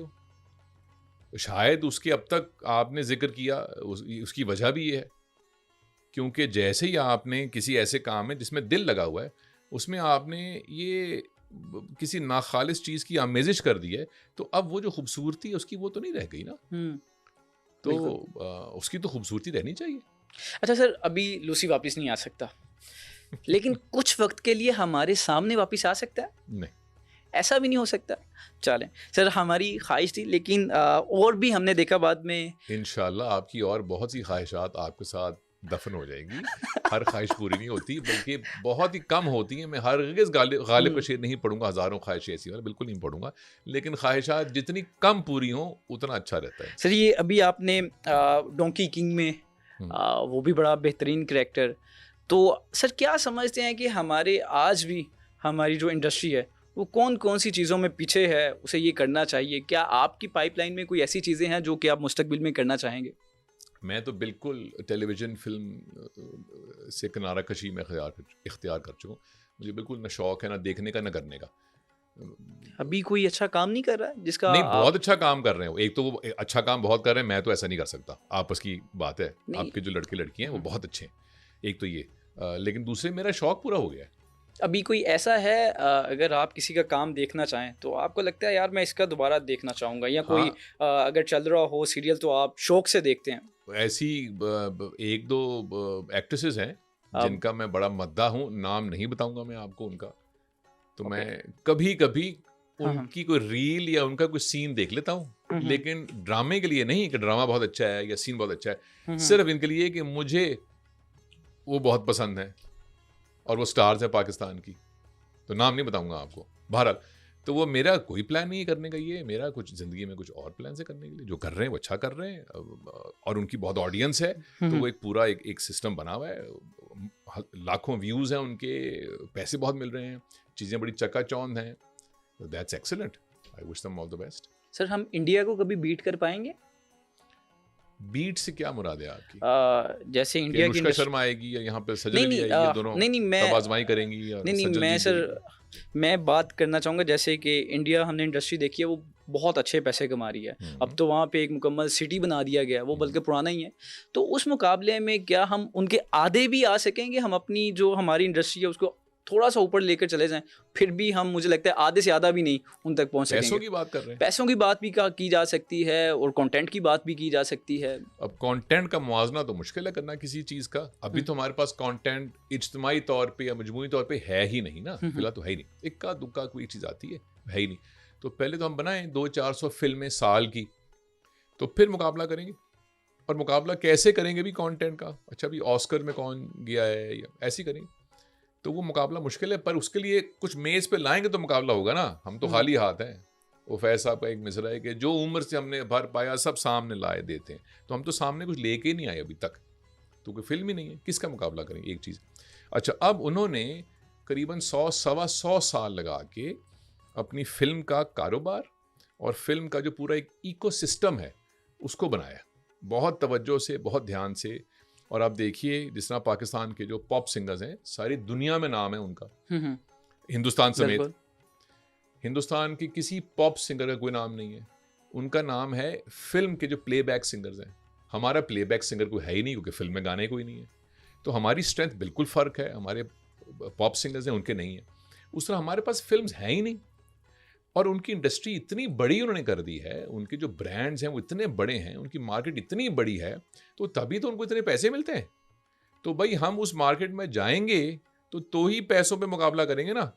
शायद उसके अब तक आपने जिक्र किया उसकी वजह भी ये है क्योंकि जैसे ही आपने किसी ऐसे काम में जिसमें दिल लगा हुआ है उसमें आपने ये किसी नाखालिस चीज़ की आमेजिश कर दी है, तो अब वो जो खूबसूरती है उसकी वो तो नहीं रह गई ना। तो उसकी तो खूबसूरती रहनी चाहिए। अच्छा सर, अभी लूसी वापस नहीं आ सकता लेकिन कुछ वक्त के लिए हमारे सामने वापस आ सकता है? नहीं, ऐसा भी नहीं हो सकता। चलें सर, हमारी ख्वाहिश थी, लेकिन और भी हमने देखा बाद में। इंशाल्लाह आपकी और बहुत सी ख्वाहिशात आपके साथ दफन हो जाएंगी। हर ख्वाहिश पूरी नहीं होती, बल्कि बहुत ही कम होती हैं। मैं हरगिज़ गालिब का शेर नहीं पढ़ूंगा, हज़ारों ख्वाहिशें ऐसी वाला बिल्कुल नहीं पढ़ूंगा, लेकिन ख्वाहिशात जितनी कम पूरी हों उतना अच्छा रहता है। सर ये अभी आपने डोंकी किंग में वो भी बड़ा बेहतरीन करैक्टर। तो सर क्या समझते हैं कि हमारे आज भी हमारी जो इंडस्ट्री है वो कौन कौन सी चीज़ों में पीछे है, उसे ये करना चाहिए? क्या आपकी पाइपलाइन में कोई ऐसी चीज़ें हैं जो कि आप मुस्तकबिल में करना चाहेंगे? मैं तो बिल्कुल टेलीविज़न से किनारा कशी में इख्तियार कर चुका हूँ। मुझे बिल्कुल ना शौक़ है, ना देखने का, ना करने का। अभी कोई अच्छा काम नहीं कर रहा है जिसका नहीं, आप बहुत अच्छा काम कर रहे हैं वो। एक तो वो अच्छा काम बहुत कर रहे हैं, मैं तो ऐसा नहीं कर सकता। आपस की बात है, नहीं। आपके जो लड़के लड़की हैं वो बहुत अच्छे हैं। एक तो ये लेकिन दूसरे मेरा शौक़ पूरा हो गया है। अभी कोई ऐसा है अगर आप किसी का काम देखना चाहें तो आपको लगता है यार मैं इसका दोबारा देखना चाहूँगा, या कोई हाँ, अगर चल रहा हो सीरियल तो आप शौक से देखते हैं? ऐसी एक दो एक्ट्रेसेस हैं अब जिनका मैं बड़ा मद्दा हूँ, नाम नहीं बताऊंगा मैं आपको उनका। तो ओके। मैं कभी कभी हाँ, हाँ। उनकी कोई रील या उनका कोई सीन देख लेता हूँ, हुँ, हुँ। लेकिन ड्रामे के लिए नहीं कि ड्रामा बहुत अच्छा है या सीन बहुत अच्छा है। हुँ, हुँ। सिर्फ इनके लिए कि मुझे वो बहुत पसंद है और वो स्टार्स है पाकिस्तान की, तो नाम नहीं बताऊंगा आपको। बहरहाल, तो वो मेरा कोई प्लान नहीं है करने का, ये मेरा कुछ ज़िंदगी में कुछ और प्लान है करने के लिए। जो कर रहे हैं वो अच्छा कर रहे हैं, और उनकी बहुत ऑडियंस है, हुँ, तो हुँ। वो एक पूरा एक सिस्टम बना हुआ है। लाखों व्यूज़ हैं उनके, पैसे बहुत मिल रहे हैं, चीज़ें बड़ी चकाचौंध हैं। That's excellent, I wish them all the best. Sir हम इंडिया को कभी बीट कर पाएँगे? बीट से क्या मुराद है आपकी? जैसे कि इंडिया की अनुष्का इंडस्ट्री। शर्मा आएगी या यहाँ पे सजल नहीं, अली नहीं आएगी, ये दोनों नहीं, नहीं तब मैं आजमाई करेंगी और नहीं, नहीं सजल मैं जीत सर जाएगी? मैं बात करना चाहूँगा जैसे कि इंडिया हमने इंडस्ट्री देखी है वो बहुत अच्छे पैसे कमा रही है। अब हम्म, तो वहाँ पे एक मुकम्मल सिटी बना दिया गया है, वो बल्कि पुराना ही है। तो उस मुकाबले में क्या हम उनके आधे भी आ सकेंगे? हम अपनी जो हमारी इंडस्ट्री है उसको थोड़ा-सा ऊपर लेकर चले जाएँ, फिर भी हम मुझे लगता है आधे से आधा भी नहीं उन तक पहुँच पैसों सकेंगे। की बात कर रहे हैं। पैसों की बात भी का की जा सकती है और कंटेंट की बात भी की जा सकती है। अब कंटेंट का मुआवजा तो मुश्किल है करना किसी चीज़ का। अभी हुँ, तो हमारे पास कंटेंट इज्तिमाई तौर पे या मजमूई तौर पे है ही नहीं ना, हुँ, हुँ। फिलहाल तो है ही नहीं। इक्का दुक्का कोई चीज़ आती है ही नहीं। तो पहले तो हम बनाएं 200-400 फिल्में साल की, तो फिर मुकाबला करेंगे। और मुकाबला कैसे करेंगे भी कंटेंट का? अच्छा, अभी ऑस्कर में कौन गया है, या ऐसे ही करेंगे। तो वो मुकाबला मुश्किल है, पर उसके लिए कुछ मेज़ पे लाएंगे तो मुकाबला होगा ना। हम तो हुँ, खाली हाथ हैं। वो फैज़ साहब का एक मिसरा है कि जो उम्र से हमने भर पाया सब सामने लाए देते हैं। तो हम तो सामने कुछ लेके ही नहीं आए अभी तक, तो कोई फिल्म ही नहीं है, किसका मुकाबला करेंगे? एक चीज़। अच्छा, अब उन्होंने करीबन 100 सवा 100 साल लगा के अपनी फिल्म का कारोबार और फिल्म का जो पूरा एक इकोसिस्टम है उसको बनाया, बहुत तवज्जो से, बहुत ध्यान से। और आप देखिए जिस तरह पाकिस्तान के जो पॉप सिंगर्स हैं, सारी दुनिया में नाम है उनका, हुँ, हुँ। हिंदुस्तान समेत। बिल्कुल। हिंदुस्तान के किसी पॉप सिंगर का कोई नाम नहीं है, उनका नाम है फिल्म के जो प्लेबैक सिंगर्स हैं। हमारा प्लेबैक सिंगर कोई है ही नहीं, क्योंकि फिल्म में गाने कोई नहीं है। तो हमारी स्ट्रेंथ बिल्कुल फ़र्क है, हमारे पॉप सिंगर्स हैं उनके नहीं है। उस तरह हमारे पास फिल्म्स हैं ही नहीं, और उनकी इंडस्ट्री इतनी बड़ी उन्होंने कर दी है, उनके जो ब्रांड्स हैं वो इतने बड़े हैं, उनकी मार्केट इतनी बड़ी है, तो तभी तो उनको इतने पैसे मिलते हैं। तो भाई हम उस मार्केट में जाएंगे तो ही पैसों पे मुकाबला करेंगे ना।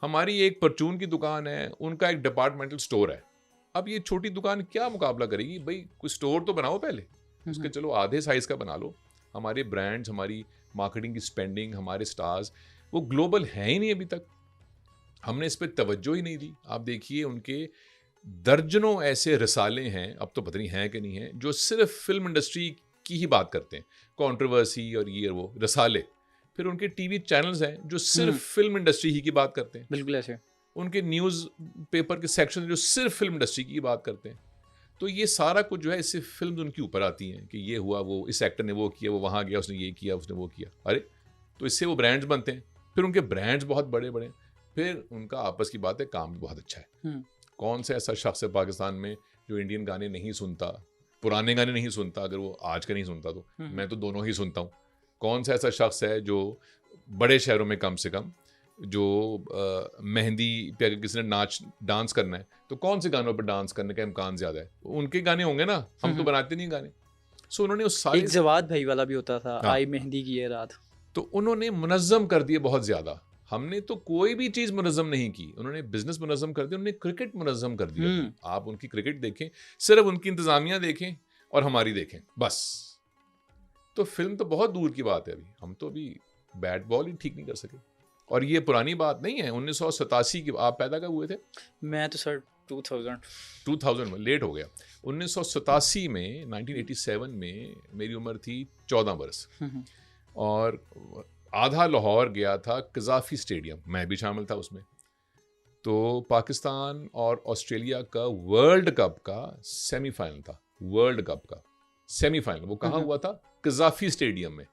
हमारी एक परचून की दुकान है, उनका एक डिपार्टमेंटल स्टोर है। अब ये छोटी दुकान क्या मुकाबला करेगी? भाई कोई स्टोर तो बनाओ पहले, हुँ, उसके हुँ। चलो आधे साइज का बना लो। हमारे ब्रांड्स, हमारी मार्केटिंग की स्पेंडिंग, हमारे स्टार्स वो ग्लोबल हैं ही नहीं अभी तक। हमने इस पे तवज्जो ही नहीं दी। आप देखिए उनके दर्जनों ऐसे रिसाले हैं, अब तो पता नहीं हैं कि नहीं हैं, जो सिर्फ फिल्म इंडस्ट्री की ही बात करते हैं, कंट्रोवर्सी और ये और वो रिसाले। फिर उनके टीवी चैनल्स हैं जो हुँ, सिर्फ हुँ। फिल्म इंडस्ट्री ही की बात करते हैं। बिल्कुल ऐसे। उनके न्यूज़ पेपर के सेक्शन जो सिर्फ फिल्म इंडस्ट्री की बात करते हैं। तो ये सारा कुछ जो है, इससे फिल्म उनकी ऊपर आती हैं कि ये हुआ, वो इस एक्टर ने वो किया, वो वहाँ गया, उसने ये किया, उसने वो किया। अरे तो इससे वो ब्रांड्स बनते हैं, फिर उनके ब्रांड्स बहुत बड़े बड़े, फिर उनका आपस की बात है, काम भी बहुत अच्छा है। हुँ। कौन सा ऐसा शख्स है पाकिस्तान में जो इंडियन गाने नहीं सुनता, पुराने गाने नहीं सुनता? अगर वो आज का नहीं सुनता तो हुँ, हुँ। मैं तो दोनों ही सुनता हूँ। कौन सा ऐसा शख्स है जो बड़े शहरों में कम से कम जो मेहंदी पे अगर किसी ने डांस करना है तो कौन से गानों पर डांस करने का इम्कान ज़्यादा है? उनके गाने होंगे ना, हुँ, हम तो हुँ। बनाते नहीं गाने। सो उन्होंने उस एक सारे, जवाद भाई वाला भी होता था, हाँ, आई मेहंदी की ये रात। तो उन्होंने मुनज़्ज़म कर दिए बहुत ज़्यादा। हमने तो कोई भी चीज़ मुनज़्ज़म नहीं की, उन्होंने बिज़नेस मुनज़्ज़म कर दिया, उन्होंने क्रिकेट मुनज़्ज़म कर दिया। हुँ। आप उनकी क्रिकेट देखें, सिर्फ उनकी इंतज़ामिया देखें और हमारी देखें, बस। तो फ़िल्म तो बहुत दूर की बात है अभी, हम तो अभी बैट बॉल ही ठीक नहीं कर सके। और ये पुरानी बात नहीं है, 1987 की, आप पैदा कब हुए थे? मैं तो सर 2000। 2000 में, लेट हो गया। 1987 में, 1987 में मेरी उम्र थी 14 बरस। हुँ, हुँ। और आधा लाहौर गया था कज़ाफ़ी स्टेडियम, मैं भी शामिल था उसमें। तो पाकिस्तान और ऑस्ट्रेलिया का वर्ल्ड कप का सेमीफाइनल था, वर्ल्ड कप का सेमीफाइनल। वो कहाँ हुआ था? कज़ाफ़ी स्टेडियम में।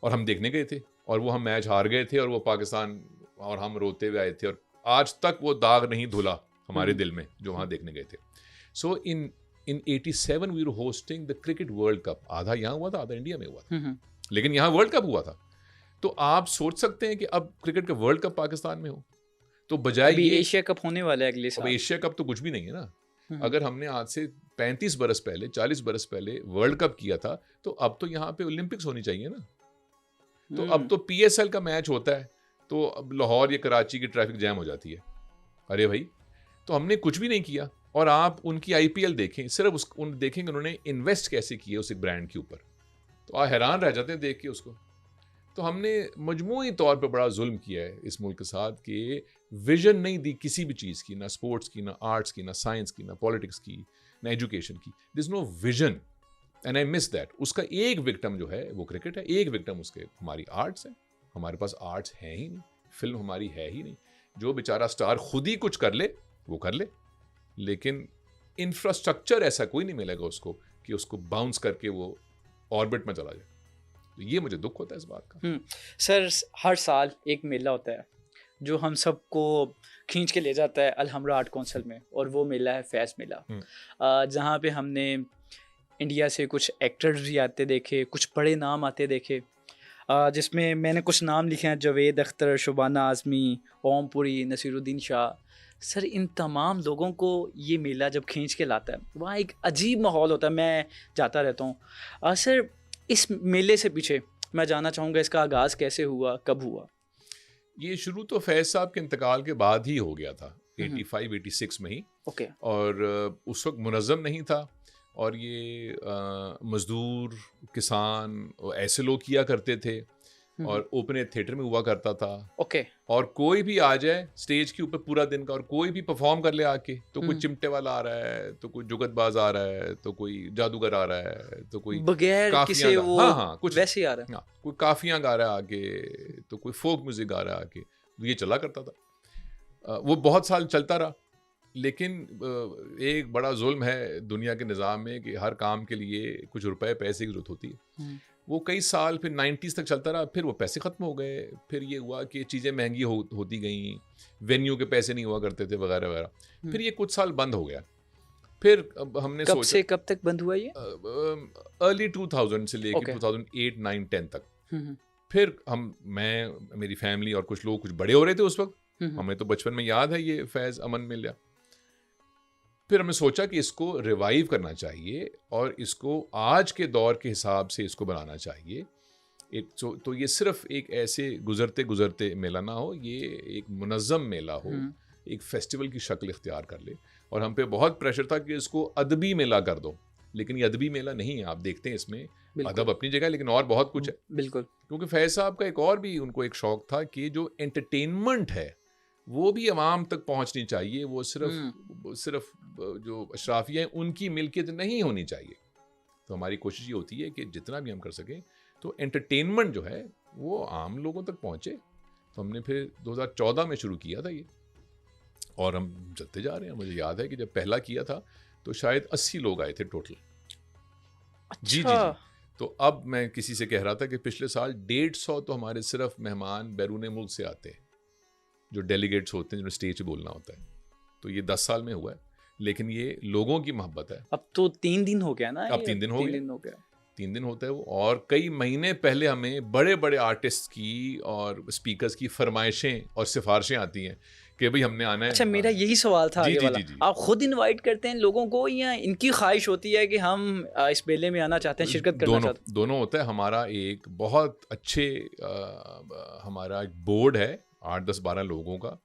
और हम देखने गए थे और वो हम मैच हार गए थे और वो पाकिस्तान और हम रोते हुए आए थे, और आज तक वो दाग नहीं धुला हमारे दिल में जो वहाँ देखने गए थे। So in 87 we were hosting the cricket world cup. आधा यहाँ हुआ था, आधा इंडिया में हुआ था, लेकिन यहाँ वर्ल्ड कप हुआ था। तो आप सोच सकते हैं कि अब क्रिकेट का वर्ल्ड कप पाकिस्तान में हो, तो बजाय अभी ये एशिया कप होने वाला है अगले अब साल। एशिया कप तो कुछ भी नहीं है ना। अगर हमने आज से 35 बरस पहले, 40 बरस पहले वर्ल्ड कप किया था, तो अब तो यहाँ पे ओलंपिक्स होनी चाहिए ना। तो अब तो PSL का मैच होता है, तो अब लाहौर या कराची की ट्रैफिक जैम हो जाती है। अरे भाई, तो हमने कुछ भी नहीं किया। और आप उनकी IPL देखें, सिर्फ उन देखेंगे उन्होंने इन्वेस्ट कैसे किए उस एक ब्रांड के ऊपर, तो आप हैरान रह जाते हैं देख के उसको। तो हमने मजमूई तौर पे बड़ा जुल्म किया है इस मुल्क के साथ कि विजन नहीं दी किसी भी चीज़ की, ना स्पोर्ट्स की, ना आर्ट्स की, ना साइंस की, ना पॉलिटिक्स की, ना एजुकेशन की। This is no vision and I miss that. उसका एक विक्टिम जो है वो क्रिकेट है, एक विक्टिम उसके हमारी आर्ट्स है। हमारे पास आर्ट्स है ही नहीं, फिल्म हमारी है ही नहीं। जो बेचारा स्टार खुद ही कुछ कर ले वो कर ले, लेकिन इंफ्रास्ट्रक्चर ऐसा कोई नहीं मिलेगा उसको कि उसको बाउंस करके वो ऑर्बिट में चला जाए। तो ये मुझे दुख होता है इस बात का। सर, हर साल एक मेला होता है जो हम सबको खींच के ले जाता है अलहमरा आर्ट काउंसिल में, और वो मेला है फैज़ मेला, जहाँ पे हमने इंडिया से कुछ एक्टर्स भी आते देखे, कुछ बड़े नाम आते देखे, जिसमें मैंने कुछ नाम लिखे हैं: जावेद अख्तर, शुबाना आज़मी, ओमपुरी, नसीरुद्दीन शाह। सर, इन तमाम लोगों को ये मेला जब खींच के लाता है, वहाँ एक अजीब माहौल होता है। मैं जाता रहता हूँ। सर, इस मेले से पीछे मैं जानना चाहूँगा, इसका आगाज़ कैसे हुआ, कब हुआ? ये शुरू तो फैज़ साहब के इंतकाल के बाद ही हो गया था, 85-86 में ही। ओके। और उस वक्त मुनज़्ज़म नहीं था, और ये मज़दूर, किसान ऐसे लोग किया करते थे, और ओपन थिएटर में हुआ करता था। ओके। और कोई भी आ जाए स्टेज के ऊपर पूरा दिन का, और कोई भी परफॉर्म कर ले आके, तो कोई चिमटे वाला आ रहा है, तो कोई जुगतबाज आ रहा है, तो कोई जादूगर आ रहा है, तो कोई बगैर किसी वो कुछ वैसे ही आ रहा है। हाँ, कोई काफियाँ गा रहा है आगे, तो कोई फोक म्यूजिक गा रहा है आगे। तो ये चला करता था। वो बहुत साल चलता रहा। लेकिन एक बड़ा जुल्म है दुनिया के निज़ाम में कि हर काम के लिए कुछ रुपए पैसे की जरूरत होती है। वो कई साल फिर 90s तक चलता रहा, फिर वो पैसे ख़त्म हो गए, फिर ये हुआ कि चीज़ें महंगी होती गई, वेन्यू के पैसे नहीं हुआ करते थे वगैरह वगैरह। फिर ये कुछ साल बंद हो गया। फिर अब हमने कब से कब तक बंद हुआ ये? अर्ली 2000 से लेकर 2008, 9, 10 तक। फिर मैं, मेरी फैमिली और कुछ लोग कुछ बड़े हो रहे थे उस वक्त, हमें तो बचपन में याद है ये फैज़ अमन मिल। फिर हमने सोचा कि इसको रिवाइव करना चाहिए और इसको आज के दौर के हिसाब से इसको बनाना चाहिए। तो ये सिर्फ एक ऐसे गुजरते गुजरते मेला ना हो, ये एक मुनज़्ज़म मेला हो, एक फेस्टिवल की शक्ल इख्तियार कर ले। और हम पे बहुत प्रेशर था कि इसको अदबी मेला कर दो, लेकिन ये अदबी मेला नहीं है। आप देखते हैं इसमें अदब अपनी जगह, लेकिन और बहुत कुछ है। बिल्कुल। क्योंकि फैज़ साहब का एक और भी उनको एक शौक था कि जो एंटरटेनमेंट है वो भी अवाम तक पहुंचनी चाहिए। वो सिर्फ जो अशराफिया हैं उनकी मिल्कियत नहीं होनी चाहिए। तो हमारी कोशिश ये होती है कि जितना भी हम कर सकें तो एंटरटेनमेंट जो है वो आम लोगों तक पहुंचे। तो हमने फिर 2014 में शुरू किया था ये, और हम चलते जा रहे हैं। मुझे याद है कि जब पहला किया था तो शायद 80 लोग आए थे टोटल। जी। तो अब मैं किसी से कह रहा था कि पिछले साल 150 तो हमारे सिर्फ मेहमान बैरून मुल्क से आते हैं, जो डेलीगेट्स होते हैं, जिन्हें स्टेज पे बोलना होता है। तो ये 10 साल में हुआ है, लेकिन ये लोगों की मोहब्बत है। अब तो 3 दिन हो गया ना? अब 3 दिन हो गया। 3 दिन होता है वो। और कई महीने पहले हमें बड़े बड़े आर्टिस्ट की और स्पीकर्स की फरमाइशें और सिफारिशें आती हैं कि भाई हमने आना है। अच्छा, मेरा यही सवाल था आगे वाला। आप खुद इनवाइट करते हैं लोगों को, या इनकी ख्वाहिश होती है कि हम इस मेले में आना चाहते हैं, शिरकत करना चाहते हैं? दोनों होता है। हमारा एक बहुत अच्छे हमारा एक बोर्ड है 8, 10, 12 लोगों का,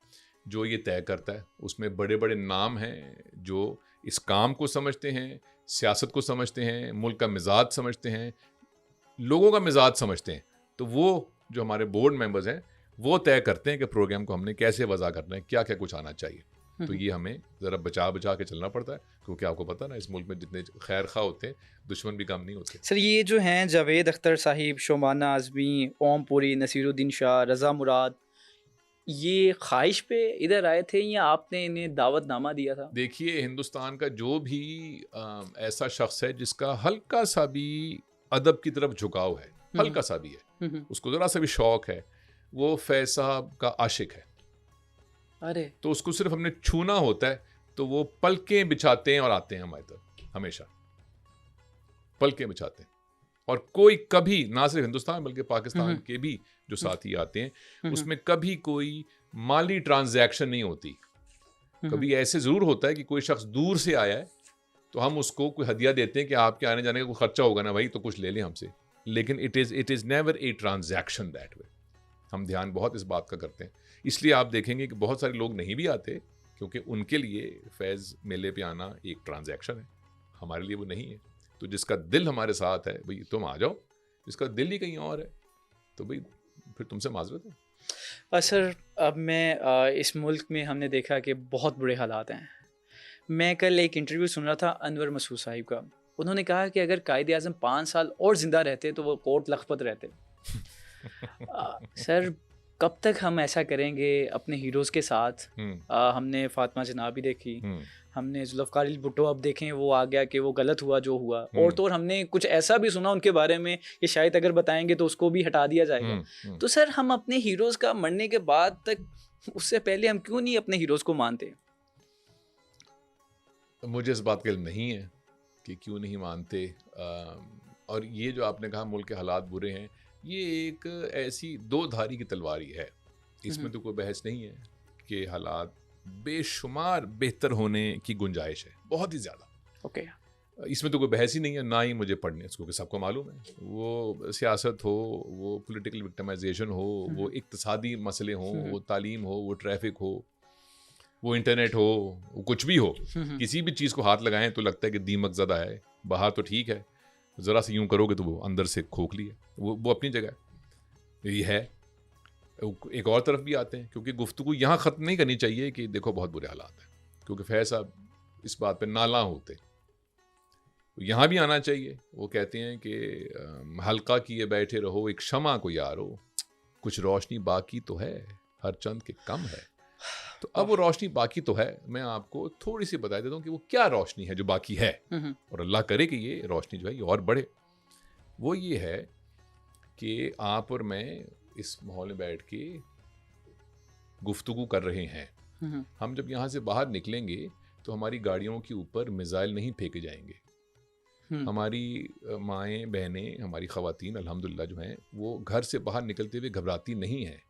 जो ये तय करता है। उसमें बड़े बड़े नाम हैं जो इस काम को समझते हैं, सियासत को समझते हैं, मुल्क का मिजाज समझते हैं, लोगों का मिजाज समझते हैं। तो वो जो हमारे बोर्ड मेंबर्स हैं वो तय करते हैं कि प्रोग्राम को हमने कैसे वज़ा करना है, क्या क्या कुछ आना चाहिए। तो ये हमें ज़रा बचा बचा के चलना पड़ता है, क्योंकि आपको पता ना इस मुल्क में जितने खैर खा होते हैं, दुश्मन भी कम नहीं होते। सर ये जो हैं जावेद अख्तर साहिब, शोमाना आज़मी, ओम पुरी, नसीरुद्दीन शाह, रज़ा मुराद, ये ख्वाहिश पे इधर आए थे या आपने इन्हें दावतनामा दिया था? देखिए, हिंदुस्तान का जो भी ऐसा शख्स है जिसका हल्का सा भी अदब की तरफ झुकाव है, हल्का सा भी है, उसको ज़रा सा भी शौक है, वो फैज़ साहब का आशिक है। अरे तो उसको सिर्फ हमने छूना होता है, तो वो पलकें बिछाते हैं और आते हैं हमारी तरफ, हमेशा पलकें बिछाते हैं। और कोई कभी, ना सिर्फ हिंदुस्तान बल्कि पाकिस्तान के भी जो साथी आते हैं, उसमें कभी कोई माली ट्रांजैक्शन नहीं होती। कभी ऐसे ज़रूर होता है कि कोई शख्स दूर से आया है, तो हम उसको कोई हदिया देते हैं कि आपके आने जाने का कोई खर्चा होगा ना भाई, तो कुछ ले लें हमसे। लेकिन it is never a transaction that way. हम ध्यान बहुत इस बात का करते हैं। इसलिए आप देखेंगे कि बहुत सारे लोग नहीं भी आते, क्योंकि उनके लिए फैज़ मेले पे आना एक ट्रांजैक्शन है, हमारे लिए वो नहीं है। तो जिसका दिल हमारे साथ है, भाई तुम आ जाओ, जिसका दिल ही कहीं और है, तो भाई फिर तुमसे माजरत है। सर अब मैं इस मुल्क में हमने देखा कि बहुत बुरे हालात हैं। मैं कल एक इंटरव्यू सुन रहा था अनवर मसूद साहिब का। उन्होंने कहा कि अगर कायद आज़म 5 साल और ज़िंदा रहते तो वो कोट लखपत रहते। सर कब तक हम ऐसा करेंगे अपने हीरोज़ के साथ? हमने फातिमा जनाबी देखी, हमने जुल्फ़कार भुट्टो अब देखें वो आ गया कि वो गलत हुआ जो हुआ, और तो और हमने कुछ ऐसा भी सुना उनके बारे में कि शायद अगर बताएंगे तो उसको भी हटा दिया जाएगा। तो सर हम अपने हीरोज़ का मरने के बाद तक, उससे पहले हम क्यों नहीं अपने हीरोज़ को मानते? मुझे इस बात का इल्म नहीं है कि क्यों नहीं मानते। और ये जो आपने कहा मुल्क के हालात बुरे हैं, ये एक ऐसी दो धारी की तलवार ही है। इसमें तो कोई बहस नहीं है कि हालात बेशुमार बेहतर होने की गुंजाइश है, बहुत ही ज़्यादा। ओके इसमें तो कोई बहस ही नहीं है, ना ही मुझे पढ़ने, क्योंकि सबको मालूम है, वो सियासत हो, वो पॉलिटिकल विक्टिमाइजेशन हो, वो इक्तिसादी मसले हो, वो तालीम हो, वो ट्रैफिक हो, वो इंटरनेट हो, वो कुछ भी हो, किसी भी चीज़ को हाथ लगाएं तो लगता है कि दीमक ज़्यादा है। बाहर तो ठीक है, ज़रा से यूं करोगे तो वो अंदर से खोखली है। वो अपनी जगह ये है। एक और तरफ भी आते हैं, क्योंकि गुफ्तगू यहाँ ख़त्म नहीं करनी चाहिए कि देखो बहुत बुरे हालात हैं, क्योंकि फैज़ साहब इस बात पे नाला होते, यहाँ भी आना चाहिए। वो कहते हैं कि हल्का किए बैठे रहो एक शमा को यारो, कुछ रोशनी बाकी तो है, हर चंद के कम है। तो अब वो रोशनी बाकी तो है, मैं आपको थोड़ी सी बता देता हूँ कि वो क्या रोशनी है जो बाकी है, और अल्लाह करे कि ये रोशनी जो है ये और बढ़े। वो ये है कि आप और मैं इस माहौल में बैठ के गुफ्तगू कर रहे हैं। हम जब यहाँ से बाहर निकलेंगे तो हमारी गाड़ियों के ऊपर मिसाइल नहीं फेंके जाएंगे। हमारी माएँ बहनें, हमारी ख़वातीन अल्हम्दुलिल्लाह जो हैं, वो घर से बाहर निकलते हुए घबराती नहीं हैं।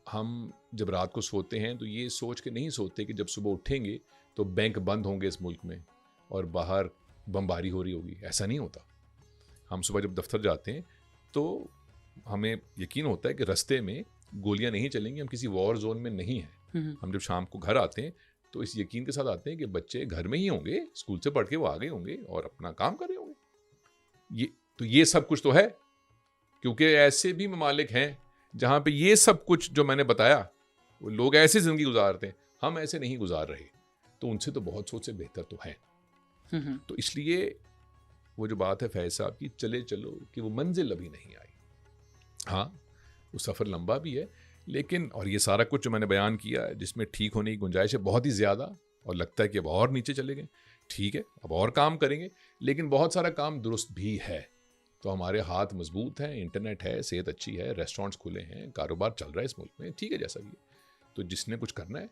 हम जब रात को सोते हैं तो ये सोच के नहीं सोते कि जब सुबह उठेंगे तो बैंक बंद होंगे इस मुल्क में और बाहर बमबारी हो रही होगी। ऐसा नहीं होता। हम सुबह जब दफ्तर जाते हैं तो हमें यकीन होता है कि रास्ते में गोलियां नहीं चलेंगी, हम किसी वॉर जोन में नहीं हैं। हम जब शाम को घर आते हैं तो इस यकीन के साथ आते हैं कि बच्चे घर में ही होंगे, स्कूल से पढ़ के वो आ गए होंगे और अपना काम कर रहे होंगे। ये सब कुछ तो है, क्योंकि ऐसे भी ममालिक हैं जहाँ पे ये सब कुछ जो मैंने बताया, वो लोग ऐसी ज़िंदगी गुजारते हैं, हम ऐसे नहीं गुजार रहे। तो उनसे तो बहुत सोच से बेहतर तो है। तो इसलिए वो जो बात है फैज़ साहब की, चले चलो कि वो मंजिल अभी नहीं आई। हाँ, वो सफ़र लंबा भी है, लेकिन और ये सारा कुछ जो मैंने बयान किया है जिसमें ठीक होने की गुंजाइश है बहुत ही ज़्यादा, और लगता है कि अब और नीचे चले गए, ठीक है अब और काम करेंगे, लेकिन बहुत सारा काम दुरुस्त भी है। तो हमारे हाथ मजबूत हैं, इंटरनेट है, सेहत अच्छी है, रेस्टोरेंट्स खुले हैं, कारोबार चल रहा है इस मुल्क में, ठीक है जैसा भी है। तो जिसने कुछ करना है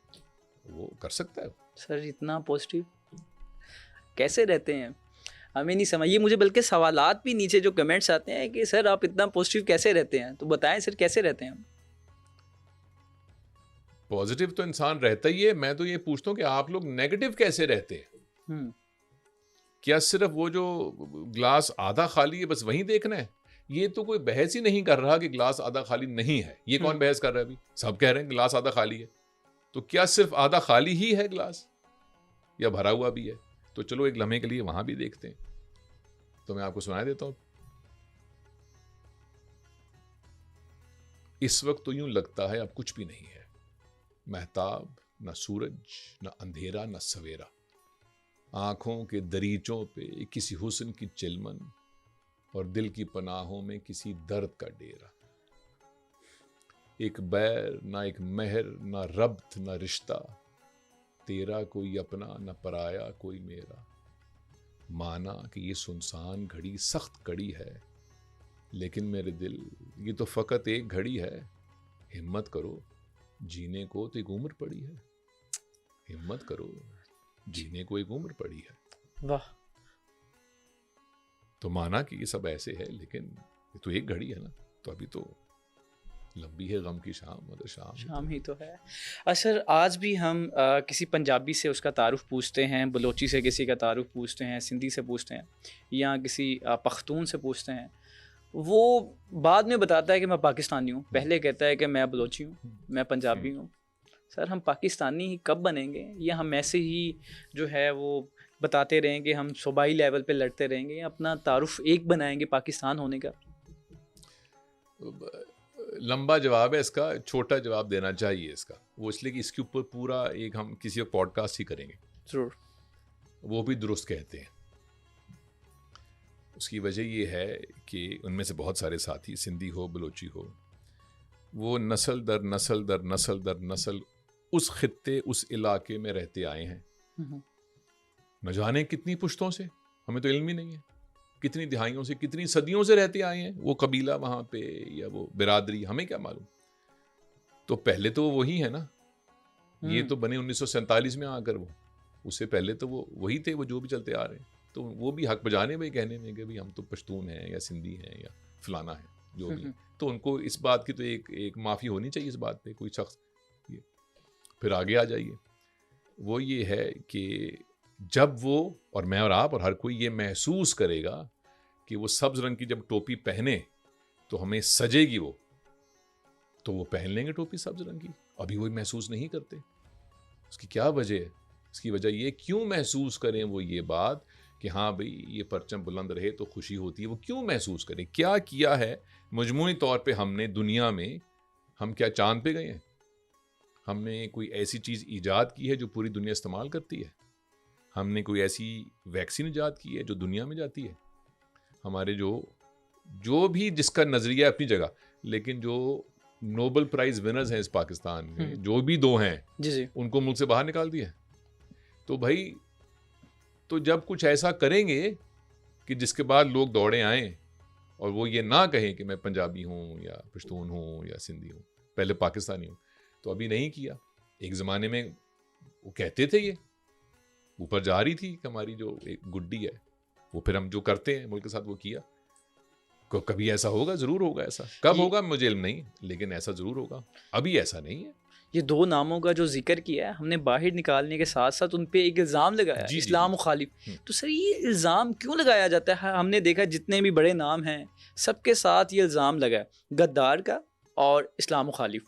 वो कर सकता है। सर इतना पॉजिटिव कैसे रहते हैं, हमें नहीं समझ। ये मुझे बल्कि सवालात भी नीचे जो कमेंट्स आते हैं कि सर आप इतना पॉजिटिव कैसे रहते हैं, तो बताएं सर कैसे रहते हैं हम। पॉजिटिव तो इंसान रहता ही है। मैं तो ये पूछता हूँ कि आप लोग नेगेटिव कैसे रहते हैं? क्या सिर्फ वो जो ग्लास आधा खाली है बस वहीं देखना है? ये तो कोई बहस ही नहीं कर रहा कि ग्लास आधा खाली नहीं है। ये कौन बहस कर रहा है? अभी सब कह रहे हैं ग्लास आधा खाली है। तो क्या सिर्फ आधा खाली ही है ग्लास, या भरा हुआ भी है? तो चलो एक लम्हे के लिए वहां भी देखते हैं। तो मैं आपको सुनाई देता हूं। इस वक्त तो यूं लगता है अब कुछ भी नहीं है, महताब, न सूरज, न अंधेरा, न सवेरा, आँखों के दरीचों पे किसी हुस्न की चिलमन और दिल की पनाहों में किसी दर्द का डेरा। एक बैर ना एक मेहर, ना रब्त ना रिश्ता, तेरा कोई अपना न पराया कोई मेरा। माना कि ये सुनसान घड़ी सख्त कड़ी है, लेकिन मेरे दिल ये तो फकत एक घड़ी है। हिम्मत करो जीने को तो एक उम्र पड़ी है, हिम्मत करो जीने को एक उम्र पड़ी है। वाह। तो माना कि ये सब ऐसे है, लेकिन ये तो एक घड़ी है ना, तो अभी तो लंबी है गम की शाम, मतलब शाम ही तो है। सर आज भी हम किसी पंजाबी से उसका तारुफ पूछते हैं, बलोची से किसी का तारुफ पूछते हैं, सिंधी से पूछते हैं, या किसी पख्तून से पूछते हैं, वो बाद में बताता है कि मैं पाकिस्तानी हूँ, पहले कहता है कि मैं बलोची हूँ, मैं पंजाबी हूँ। सर हम पाकिस्तानी ही कब बनेंगे, या हम ऐसे ही जो है वो बताते रहेंगे, हम सूबाई लेवल पे लड़ते रहेंगे, या अपना तारुफ एक बनाएंगे पाकिस्तान होने का? लंबा जवाब है इसका, छोटा जवाब देना चाहिए इसका, वो इसलिए कि इसके ऊपर पूरा एक हम किसी पॉडकास्ट ही करेंगे जरूर। वो भी दुरुस्त कहते हैं। उसकी वजह ये है कि उनमें से बहुत सारे साथी, सिंधी हो बलोची हो, वो नस्ल दर नस्ल दर नस्ल दर नस्ल उस खित्ते उस इलाके में रहते आए हैं। न जाने कितनी पुश्तों से, हमें तो इल्म ही नहीं है, कितनी दिहाइयों से, कितनी सदियों से रहते आए हैं वो कबीला वहाँ पे या वो बिरादरी, हमें क्या मालूम। तो पहले तो वही है ना, ये तो बने 1947 में आकर, वो उससे पहले तो वो वही थे, वो जो भी चलते आ रहे हैं। तो वो भी हक बजाने भाई कहने में कि भाई हम तो पश्तून हैं या सिंधी हैं या फलाना है जो भी। तो उनको इस बात की तो एक माफ़ी होनी चाहिए इस बात पे कोई शख्स। ये फिर आगे आ जाइए, वो ये है कि जब वो और मैं और आप और हर कोई ये महसूस करेगा कि वो सब्ज रंग की जब टोपी पहने तो हमें सजेगी वो, तो वो पहन लेंगे टोपी सब्ज रंग की। अभी वो महसूस नहीं करते, उसकी क्या वजह है? इसकी वजह ये, क्यों महसूस करें वो ये बात कि हाँ भाई ये परचम बुलंद रहे तो खुशी होती है, वो क्यों महसूस करें? क्या किया है मजमूई तौर पे हमने दुनिया में? हम क्या चांद पे गए हैं? हमने कोई ऐसी चीज़ ईजाद की है जो पूरी दुनिया इस्तेमाल करती है? हमने कोई ऐसी वैक्सीन ईजाद की है जो दुनिया में जाती है? हमारे जो भी जिसका नज़रिया अपनी जगह, लेकिन जो नोबेल प्राइज़ विनर्स हैं इस पाकिस्तान में, जो भी दो हैं जी, उनको मुल्क से बाहर निकाल दिया। तो भाई, तो जब कुछ ऐसा करेंगे कि जिसके बाद लोग दौड़े आएँ और वो ये ना कहें कि मैं पंजाबी हूँ या पश्तून हूँ या सिंधी हूँ, पहले पाकिस्तानी हूँ, तो अभी नहीं किया। एक ज़माने में वो कहते थे, ये ऊपर जा रही थी कि हमारी जो एक गुड्डी है, वो फिर हम जो करते हैं मुल्क के साथ वो किया। कभी ऐसा होगा, ज़रूर होगा ऐसा। कब होगा मुझे इल्म नहीं, लेकिन ऐसा ज़रूर होगा। अभी ऐसा नहीं है। ये दो नामों का जो जिक्र किया है हमने, बाहर निकालने के साथ साथ उन पे एक इल्ज़ाम लगाया, इस्लाम मुखालिफ। तो सर ये इल्ज़ाम क्यों लगाया जाता है? हमने देखा जितने भी बड़े नाम हैं सबके साथ ये इल्ज़ाम लगा है, गद्दार का और इस्लाम मुखालिफ।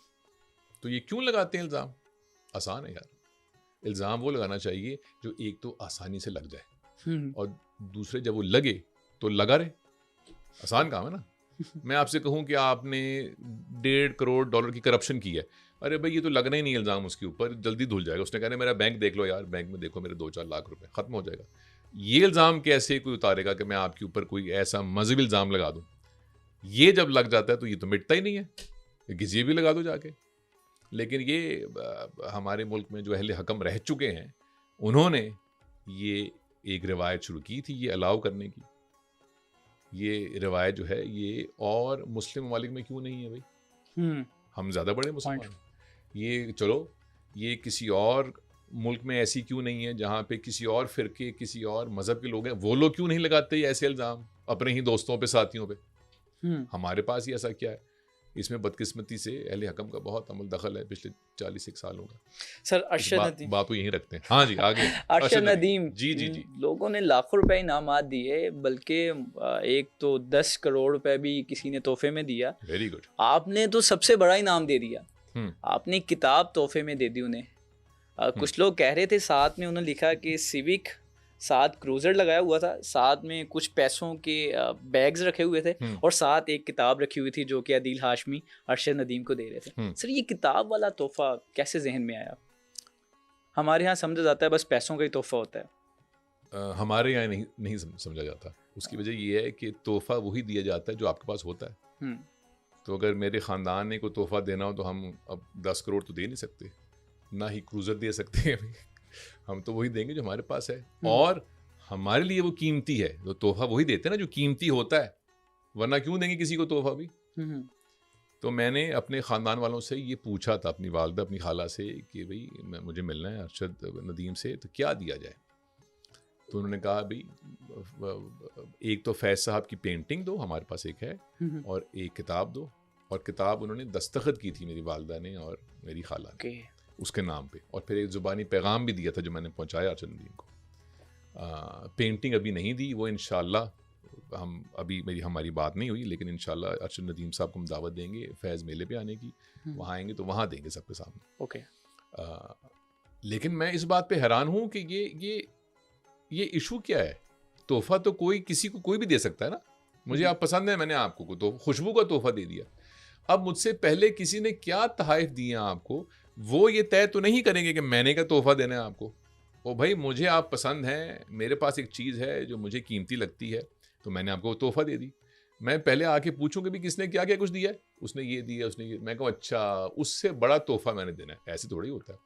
तो ये क्यों लगाते हैं इल्ज़ाम? आसान है यार, इल्ज़ाम वो लगाना चाहिए जो एक तो आसानी से लग जाए और दूसरे जब वो लगे तो लगा रहे। आसान काम है ना। मैं आपसे कहूँ कि आपने $1.5 करोड़ की करप्शन की है, अरे भाई ये तो लगना ही नहीं इल्ज़ाम उसके ऊपर, जल्दी धुल जाएगा। उसने कहना मेरा बैंक देख लो यार, बैंक में देखो मेरे 2-4 लाख रुपए, ख़त्म हो जाएगा। ये इल्ज़ाम कैसे कोई उतारेगा कि मैं आपके ऊपर कोई ऐसा मज़हबी इल्ज़ाम लगा दूँ? ये जब लग जाता है तो ये तो मिटता ही नहीं है, किसी भी लगा दो जाके। लेकिन ये हमारे मुल्क में जो अहले हकम रह चुके हैं, उन्होंने ये एक रिवायत शुरू की थी ये अलाउ करने की। ये रिवायत जो है ये और मुस्लिम ममालिक में क्यों नहीं है भाई? हम ज़्यादा बड़े मुसलमान हैं। ये चलो, ये किसी और मुल्क में ऐसी क्यों नहीं है जहाँ पे किसी और फ़िरके, किसी और मज़हब के लोग हैं, वो लोग क्यों नहीं लगाते ऐसे इल्ज़ाम अपने ही दोस्तों पे, साथियों पे? हमारे पास ही ऐसा क्या है? इसमें बदकिस्मती से अहले हकम का बहुत अमल दखल है पिछले 41 सालों का। सर अरशद नदीम, बात को यहीं रखते हैं। हाँ जी, आगे। अरशद नदीम जी जी जी, लोगों ने लाखों रुपए इनामात दिए, बल्कि एक तो 10 करोड़ रुपए भी किसी ने तोहफे में दिया। Very good. आपने तो सबसे बड़ा इनाम दे दिया, आपने किताब तोहफे में दे दी उन्हें। कुछ लोग कह रहे थे साथ में, उन्होंने लिखा कि साथ क्रूजर लगाया हुआ था, साथ में कुछ पैसों के बैग्स रखे हुए थे और साथ एक किताब रखी हुई थी जो कि अदील हाशमी अरशद नदीम को दे रहे थे। सर ये किताब वाला तोहफा कैसे जहन में आया? हमारे यहाँ समझा जाता है बस पैसों का ही तोहफा होता है। हमारे यहाँ नहीं समझा जाता। उसकी वजह ये है कि तोहफा वही दिया जाता है जो आपके पास होता है। तो अगर मेरे ख़ानदान ने कोई तोहफा देना हो तो हम अब 10 करोड़ तो दे नहीं सकते, ना ही क्रूज़र दे सकते हैं। हम तो वही देंगे जो हमारे पास है, और हमारे लिए वो कीमती है। तो तोहफा वही देते हैं ना जो कीमती होता है, वरना क्यों देंगे किसी को तोहफा भी। तो मैंने अपने ख़ानदान वालों से ये पूछा था, अपनी वालदा अपनी खाला से, कि भाई मुझे मिलना है अरशद नदीम से, तो क्या दिया जाए। तो उन्होंने कहा भाई एक तो फैज़ साहब की पेंटिंग दो, हमारे पास एक है, और एक किताब दो। और किताब उन्होंने दस्तखत की थी मेरी वालदा ने और मेरी खाला ने उसके नाम पे, और फिर एक ज़ुबानी पैगाम भी दिया था जो मैंने पहुंचाया अरशद नदीम को। पेंटिंग अभी नहीं दी, वो इंशाल्लाह हम अभी हमारी बात नहीं हुई, लेकिन इंशाल्लाह अरशद नदीम साहब को हम दावत देंगे फैज़ मेले पे आने की। वहाँ आएंगे तो वहाँ देंगे सबके सामने। ओके। लेकिन मैं इस बात पे हैरान हूँ कि ये इशू क्या है। तोहफा तो किसी को कोई भी दे सकता है ना। मुझे आप पसंद है, मैंने आपको तो खुशबू का तोहफा दे दिया। अब मुझसे पहले किसी ने क्या तहाइफ दिए आपको, वो ये तय तो नहीं करेंगे कि मैंने क्या तोहफा देना है आपको। ओ भाई, मुझे आप पसंद हैं, मेरे पास एक चीज़ है जो मुझे कीमती लगती है, तो मैंने आपको तोहफा दे दी। मैं पहले आके पूछूं कि भी किसने क्या क्या कुछ दिया है, उसने ये दिया, उसने ये, मैं कहूँ अच्छा उससे बड़ा तोहफा मैंने देना है। ऐसे थोड़ी होता है।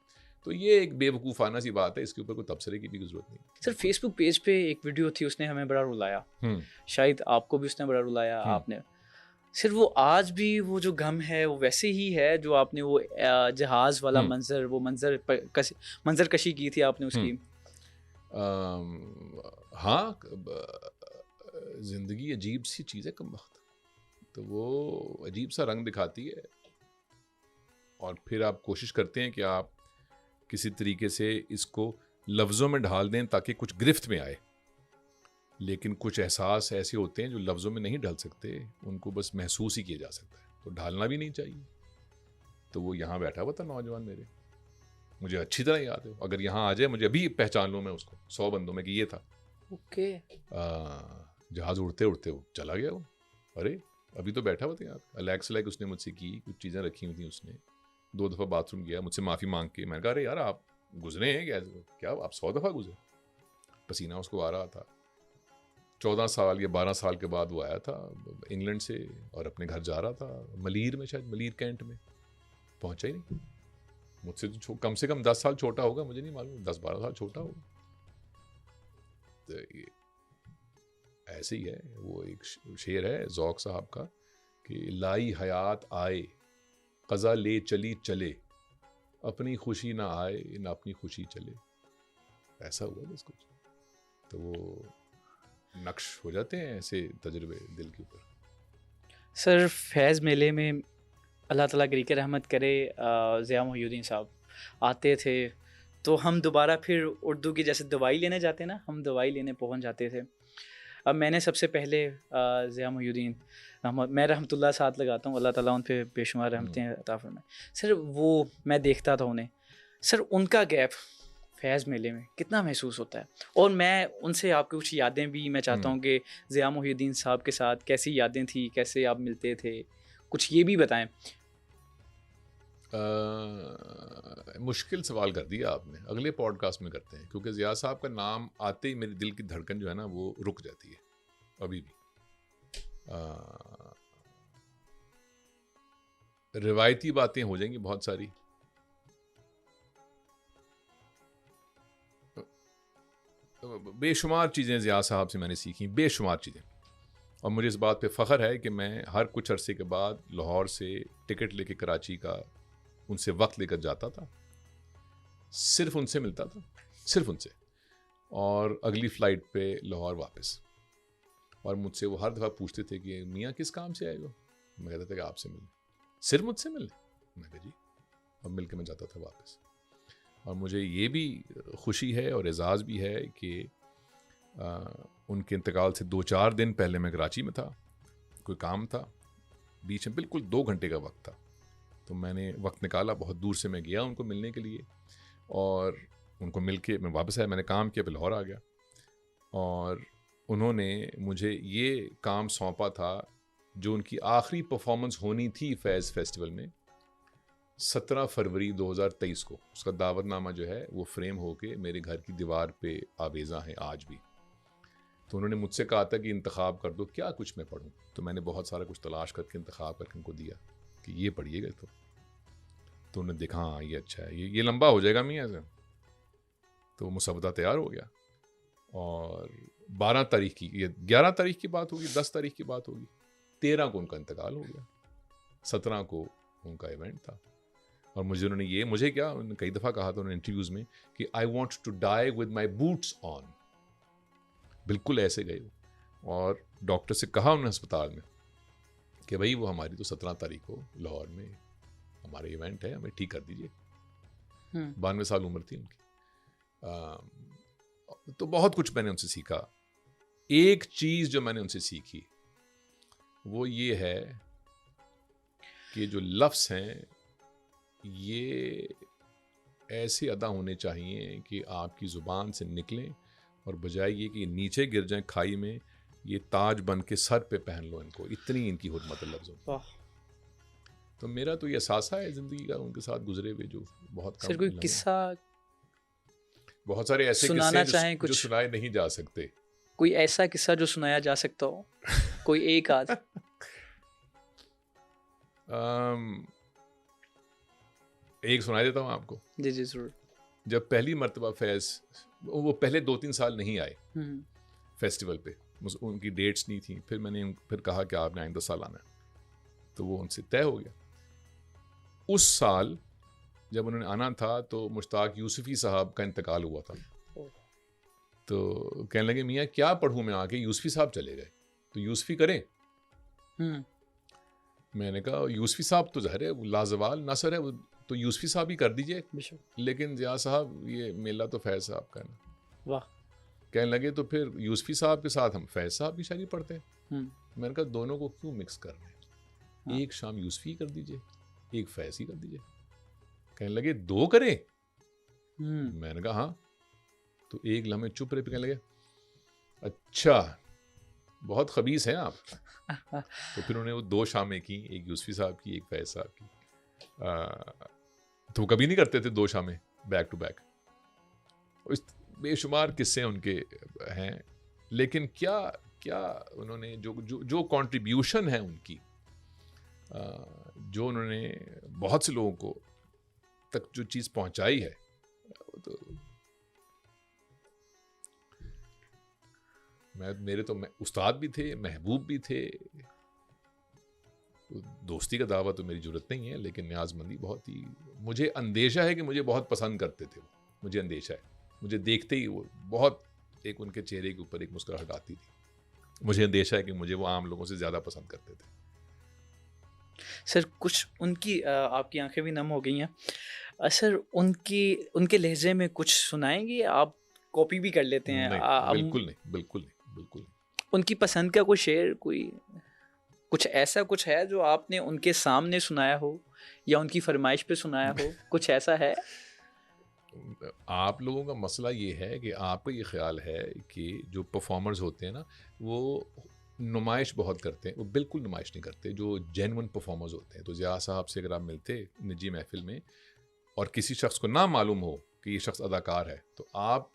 तो ये एक बेवकूफ़ाना सी बात है, इसके ऊपर कोई तबसरे की भी जरूरत नहीं। सर फेसबुक पेज पे एक वीडियो थी, उसने हमें बड़ा रुलाया, शायद आपको भी उसने बड़ा रुलाया। आपने सिर्फ वो आज भी वो जो गम है वो वैसे ही है जो आपने वो जहाज वाला मंजर, वो मंजर कशी की थी आपने उसकी। हाँ, ज़िंदगी अजीब सी चीज़ है कम वक्त, तो वो अजीब सा रंग दिखाती है, और फिर आप कोशिश करते हैं कि आप किसी तरीके से इसको लफ्ज़ों में ढाल दें ताकि कुछ गिरफ्त में आए। लेकिन कुछ एहसास ऐसे होते हैं जो लफ्ज़ों में नहीं ढल सकते, उनको बस महसूस ही किया जा सकता है, तो ढालना भी नहीं चाहिए। तो वो यहाँ बैठा हुआ था नौजवान मेरे, मुझे अच्छी तरह याद है। अगर यहाँ आ जाए, मुझे अभी पहचान लूँ मैं उसको 100 बंदों में कि ये था। ओके। जहाज़ उड़ते उड़ते वो चला गया वो। अरे अभी तो बैठा हुआ था यार। अलैक उसने मुझसे की, कुछ चीज़ें रखी हुई थी उसने, 2 दफ़ा बाथरूम गया, मुझसे माफ़ी मांग के। मैंने कहा अरे यार आप गुजरे हैं क्या आप 100 दफ़ा गुजरे। पसीना उसको आ रहा था। 14 साल या 12 साल के बाद वो आया था इंग्लैंड से, और अपने घर जा रहा था मलीर में, शायद मलीर कैंट में। पहुंचा ही नहीं। मुझसे तो कम से कम 10 साल छोटा होगा, मुझे नहीं मालूम, 10-12 साल छोटा होगा। तो ये ऐसे ही है। वो एक शेर है ज़ौक़ साहब का कि लाई हयात आए क़ज़ा ले चली चले, अपनी खुशी ना आए ना अपनी खुशी चले। ऐसा हुआ बस कुछ। तो वो नक्श हो जाते हैं ऐसे तजुर्बे दिल के ऊपर। सर फैज़ मेले में अल्लाह ताला करीक रहमत करे ज़िया मोहिउद्दीन साहब आते थे, तो हम दोबारा फिर उर्दू की जैसे दवाई लेने जाते हैं ना, हम दवाई लेने पहुंच जाते थे। अब मैंने सबसे पहले ज़िया मोहिउद्दीन मैं रहमतुल्लाह साथ लगाता हूँ, अल्लाह ताला उन पे बेशुमार रहमतें अता फरमाए। सर वो मैं देखता था उन्हें, सर उनका गैप फैज़ मेले में कितना महसूस होता है, और मैं उनसे आपकी कुछ यादें भी मैं चाहता हूँ कि ज़िया मोहिउद्दीन साहब के साथ कैसी यादें थी, कैसे आप मिलते थे, कुछ ये भी बताएं। मुश्किल सवाल कर दिया आपने, अगले पॉडकास्ट में करते हैं, क्योंकि ज़िया साहब का नाम आते ही मेरे दिल की धड़कन जो है ना वो रुक जाती है अभी भी। रिवायती बातें हो जाएंगी बहुत सारी। बेशुमार चीज़ें ज़िया साहब से मैंने सीखी, बेशुमार चीज़ें। और मुझे इस बात पे फ़ख्र है कि मैं हर कुछ अरसे के बाद लाहौर से टिकट लेके कराची का उनसे वक्त लेकर जाता था, सिर्फ उनसे मिलता था, सिर्फ उनसे, और अगली फ़्लाइट पे लाहौर वापस। और मुझसे वो हर दफ़ा पूछते थे कि मियाँ किस काम से आए हो। मैं कहता था कि आपसे मिलने, सिर्फ मुझसे मिलने। मैं कहा जी, अब मिल के मैं जाता था वापस। और मुझे ये भी खुशी है और एजाज़ भी है कि उनके इंतकाल से 2-4 दिन पहले मैं कराची में था, कोई काम था, बीच में बिल्कुल 2 घंटे का वक्त था, तो मैंने वक्त निकाला, बहुत दूर से मैं गया उनको मिलने के लिए, और उनको मिल के मैं वापस आया। मैंने काम किया, फिर लाहौर आ गया। और उन्होंने मुझे ये काम सौंपा था जो उनकी आखिरी परफॉर्मेंस होनी थी फैज़ फेस्टिवल में 17 फरवरी 2023 को। उसका दावतनामा जो है वो फ्रेम होके मेरे घर की दीवार पे आवेज़ा है आज भी। तो उन्होंने मुझसे कहा था कि इंतखाब कर दो क्या कुछ मैं पढ़ूं। तो मैंने बहुत सारा कुछ तलाश करके इंतखाब करके उनको दिया कि ये पढ़िएगा। तो उन्होंने देखा हाँ ये अच्छा है, ये लंबा हो जाएगा मियाँ से। तो मुसवदा तैयार हो गया और 12 तारीख की, ये 11 तारीख की बात होगी, 10 तारीख की बात होगी, 13 को उनका इंतकाल हो गया, 17 को उनका इवेंट था। और मुझे क्या उन्होंने कई दफ़ा कहा था उन्होंने इंटरव्यूज़ में कि I want to die with my boots on. बिल्कुल ऐसे गए और डॉक्टर से कहा उन्होंने अस्पताल में कि भाई वो हमारी तो 17 तारीख को लाहौर में हमारा इवेंट है, हमें ठीक कर दीजिए। 92 साल उम्र थी उनकी। तो बहुत कुछ मैंने उनसे सीखा। एक चीज़ जो मैंने उनसे सीखी वो ये है कि जो लफ्ज़ हैं ये ऐसे अदा होने चाहिए कि आपकी ज़ुबान से निकलें और बजाय ये कि नीचे गिर जाएं खाई में, ये ताज बन के सर पे पहन लो इनको। इतनी इनकी हुर्मत लफ्ज़ों। तो मेरा तो ये सासा है ज़िंदगी का उनके साथ गुजरे हुए जो बहुत कम। सर कोई किस्सा बहुत सारे ऐसे सुनाना किस्से चाहें जो सुनाए नहीं जा सकते। कोई ऐसा किस्सा जो सुनाया जा सकता हो, कोई एक आध। एक सुनाई देता हूँ आपको। जी जी जरूर। जब पहली मर्तबा फैज़, वो पहले 2-3 साल नहीं आए फेस्टिवल पे, उनकी डेट्स नहीं थी। फिर मैंने फिर कहा कि आपने आइंदा साल आना है, तो वो उनसे तय हो गया। उस साल जब उन्होंने आना था तो मुश्ताक यूसुफी साहब का इंतकाल हुआ था। तो कहने लगे मियाँ क्या पढ़ूँ मैं आके, यूसुफी साहब चले गए तो यूसुफी करें। मैंने कहा यूसुफी साहब तो ज़ाहिर है लाजवाल नसर है, वो तो यूसुफी साहब ही कर दीजिए, लेकिन ज़िया साहब ये मेला तो फैज़ साहब का है ना। वाह। कहने लगे तो फिर यूसुफी साहब के साथ हम फैज़ साहब की शायरी पढ़ते हैं। मैंने कहा दोनों को क्यों मिक्स कर रहे हैं, एक शाम यूसुफी कर दीजिए, एक फैज़ ही कर दीजिए। कहने लगे 2 करें। मैंने कहा हाँ। तो एक लम्हे चुप रहे, कहने लगे अच्छा बहुत खबीस हैं आप। तो फिर उन्होंने वो 2 शामें की, एक यूसुफी साहब की, एक फैज़ साहब की। तो कभी नहीं करते थे 2 शामें बैक टू बैक। बेशुमार किस्से उनके हैं, लेकिन क्या क्या उन्होंने जो कंट्रीब्यूशन है उनकी, जो उन्होंने बहुत से लोगों को तक जो चीज़ पहुंचाई है, तो मेरे तो उस्ताद भी थे, महबूब भी थे। दोस्ती का दावा तो मेरी जरूरत नहीं है, लेकिन न्याज़मंदी बहुत ही, मुझे अंदेशा है कि मुझे बहुत पसंद करते थे वो। मुझे अंदेशा है, मुझे देखते ही वो बहुत, एक उनके चेहरे के ऊपर एक मुस्कुराहट आती थी। मुझे अंदेशा है कि मुझे वो आम लोगों से ज़्यादा पसंद करते थे। सर कुछ उनकी आपकी आंखें भी नम हो गई हैं सर, उनके लहजे में कुछ सुनाएंगे आप? कॉपी भी कर लेते हैं। बिल्कुल नहीं, बिल्कुल नहीं, बिल्कुल नहीं। उनकी पसंद का कोई शेर, कोई कुछ ऐसा कुछ है जो आपने उनके सामने सुनाया हो या उनकी फरमाइश पे सुनाया हो, कुछ ऐसा है? आप लोगों का मसला ये है कि आपका ये ख्याल है कि जो परफॉर्मर्स होते हैं ना वो नुमाइश बहुत करते हैं। वो बिल्कुल नुमाइश नहीं करते। जो जेन्युइन परफॉर्मर्स होते हैं, तो ज़िया साहब से अगर आप मिलते निजी महफिल में और किसी शख्स को ना मालूम हो कि ये शख्स अदाकार है, तो आप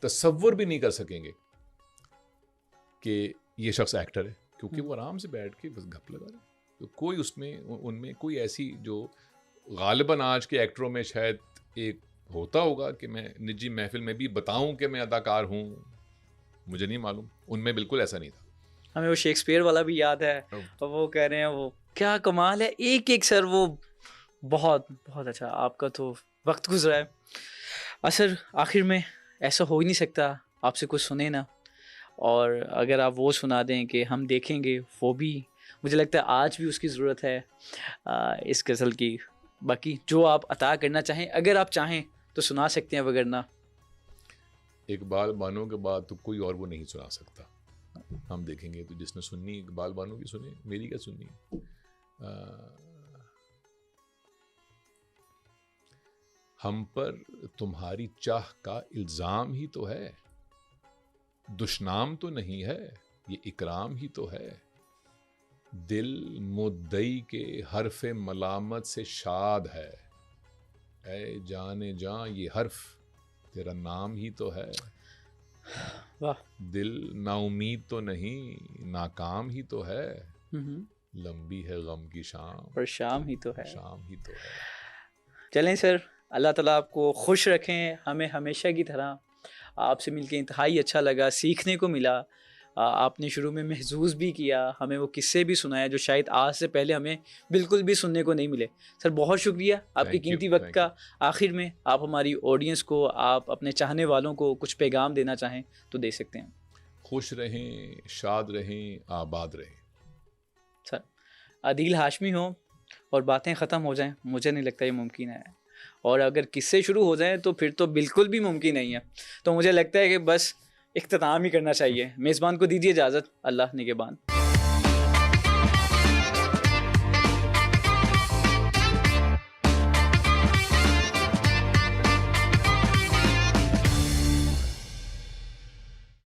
तसव्वुर भी नहीं कर सकेंगे कि ये शख्स एक्टर है, क्योंकि वो आराम से बैठ के बस गप लगा रहे। तो कोई उनमें कोई ऐसी, जो गालिबन आज के एक्टरों में शायद एक होता होगा कि मैं निजी महफिल में भी बताऊं कि मैं अदाकार हूं, मुझे नहीं मालूम। उनमें बिल्कुल ऐसा नहीं था। हमें वो शेक्सपियर वाला भी याद है, और वो कह रहे हैं वो क्या कमाल है, एक एक सर वो बहुत बहुत अच्छा। आपका तो वक्त गुजरा है सर। आखिर में ऐसा हो ही नहीं सकता आपसे कुछ सुने ना, और अगर आप वो सुना दें कि हम देखेंगे, वो भी मुझे लगता है आज भी उसकी ज़रूरत है इस गज़ल की। बाकी जो आप अता करना चाहें, अगर आप चाहें तो सुना सकते हैं, वगरना इकबाल बानो के बाद तो कोई और वो नहीं सुना सकता। हम देखेंगे तो जिसने सुननी इकबाल बानो की सुने, मेरी क्या सुननी। हम पर तुम्हारी चाह का इल्ज़ाम ही तो है, दुश्नाम तो नहीं है, ये इकराम ही तो है। दिल मुद्दई के हर्फ मलामत से शाद है, ऐ जाने जान ये हर्फ तेरा नाम ही तो है। वाह। दिल नाउमीद तो नहीं, नाकाम ही तो है। लंबी है गम की शाम, पर शाम ही तो है। शाम ही तो है। चलें सर, अल्लाह ताला आपको खुश रखें। हमें हमेशा की तरह आपसे मिलके इंतहाई अच्छा लगा, सीखने को मिला। आपने शुरू में महसूस भी किया, हमें वो किस्से भी सुनाया जो शायद आज से पहले हमें बिल्कुल भी सुनने को नहीं मिले। सर बहुत शुक्रिया आपके कीमती वक्त का। आखिर में आप हमारी ऑडियंस को, आप अपने चाहने वालों को कुछ पैगाम देना चाहें तो दे सकते हैं। खुश रहें, शाद रहें, आबाद रहें। सर, आदिल हाशमी हो और बातें ख़त्म हो जाएं, मुझे नहीं लगता ये मुमकिन है। और अगर किस्से शुरू हो जाएं तो फिर तो बिल्कुल भी मुमकिन नहीं है। तो मुझे लगता है कि बस इख्तिताम ही करना चाहिए। मेज़बान को दीजिए इजाज़त। अल्लाह निगहबान।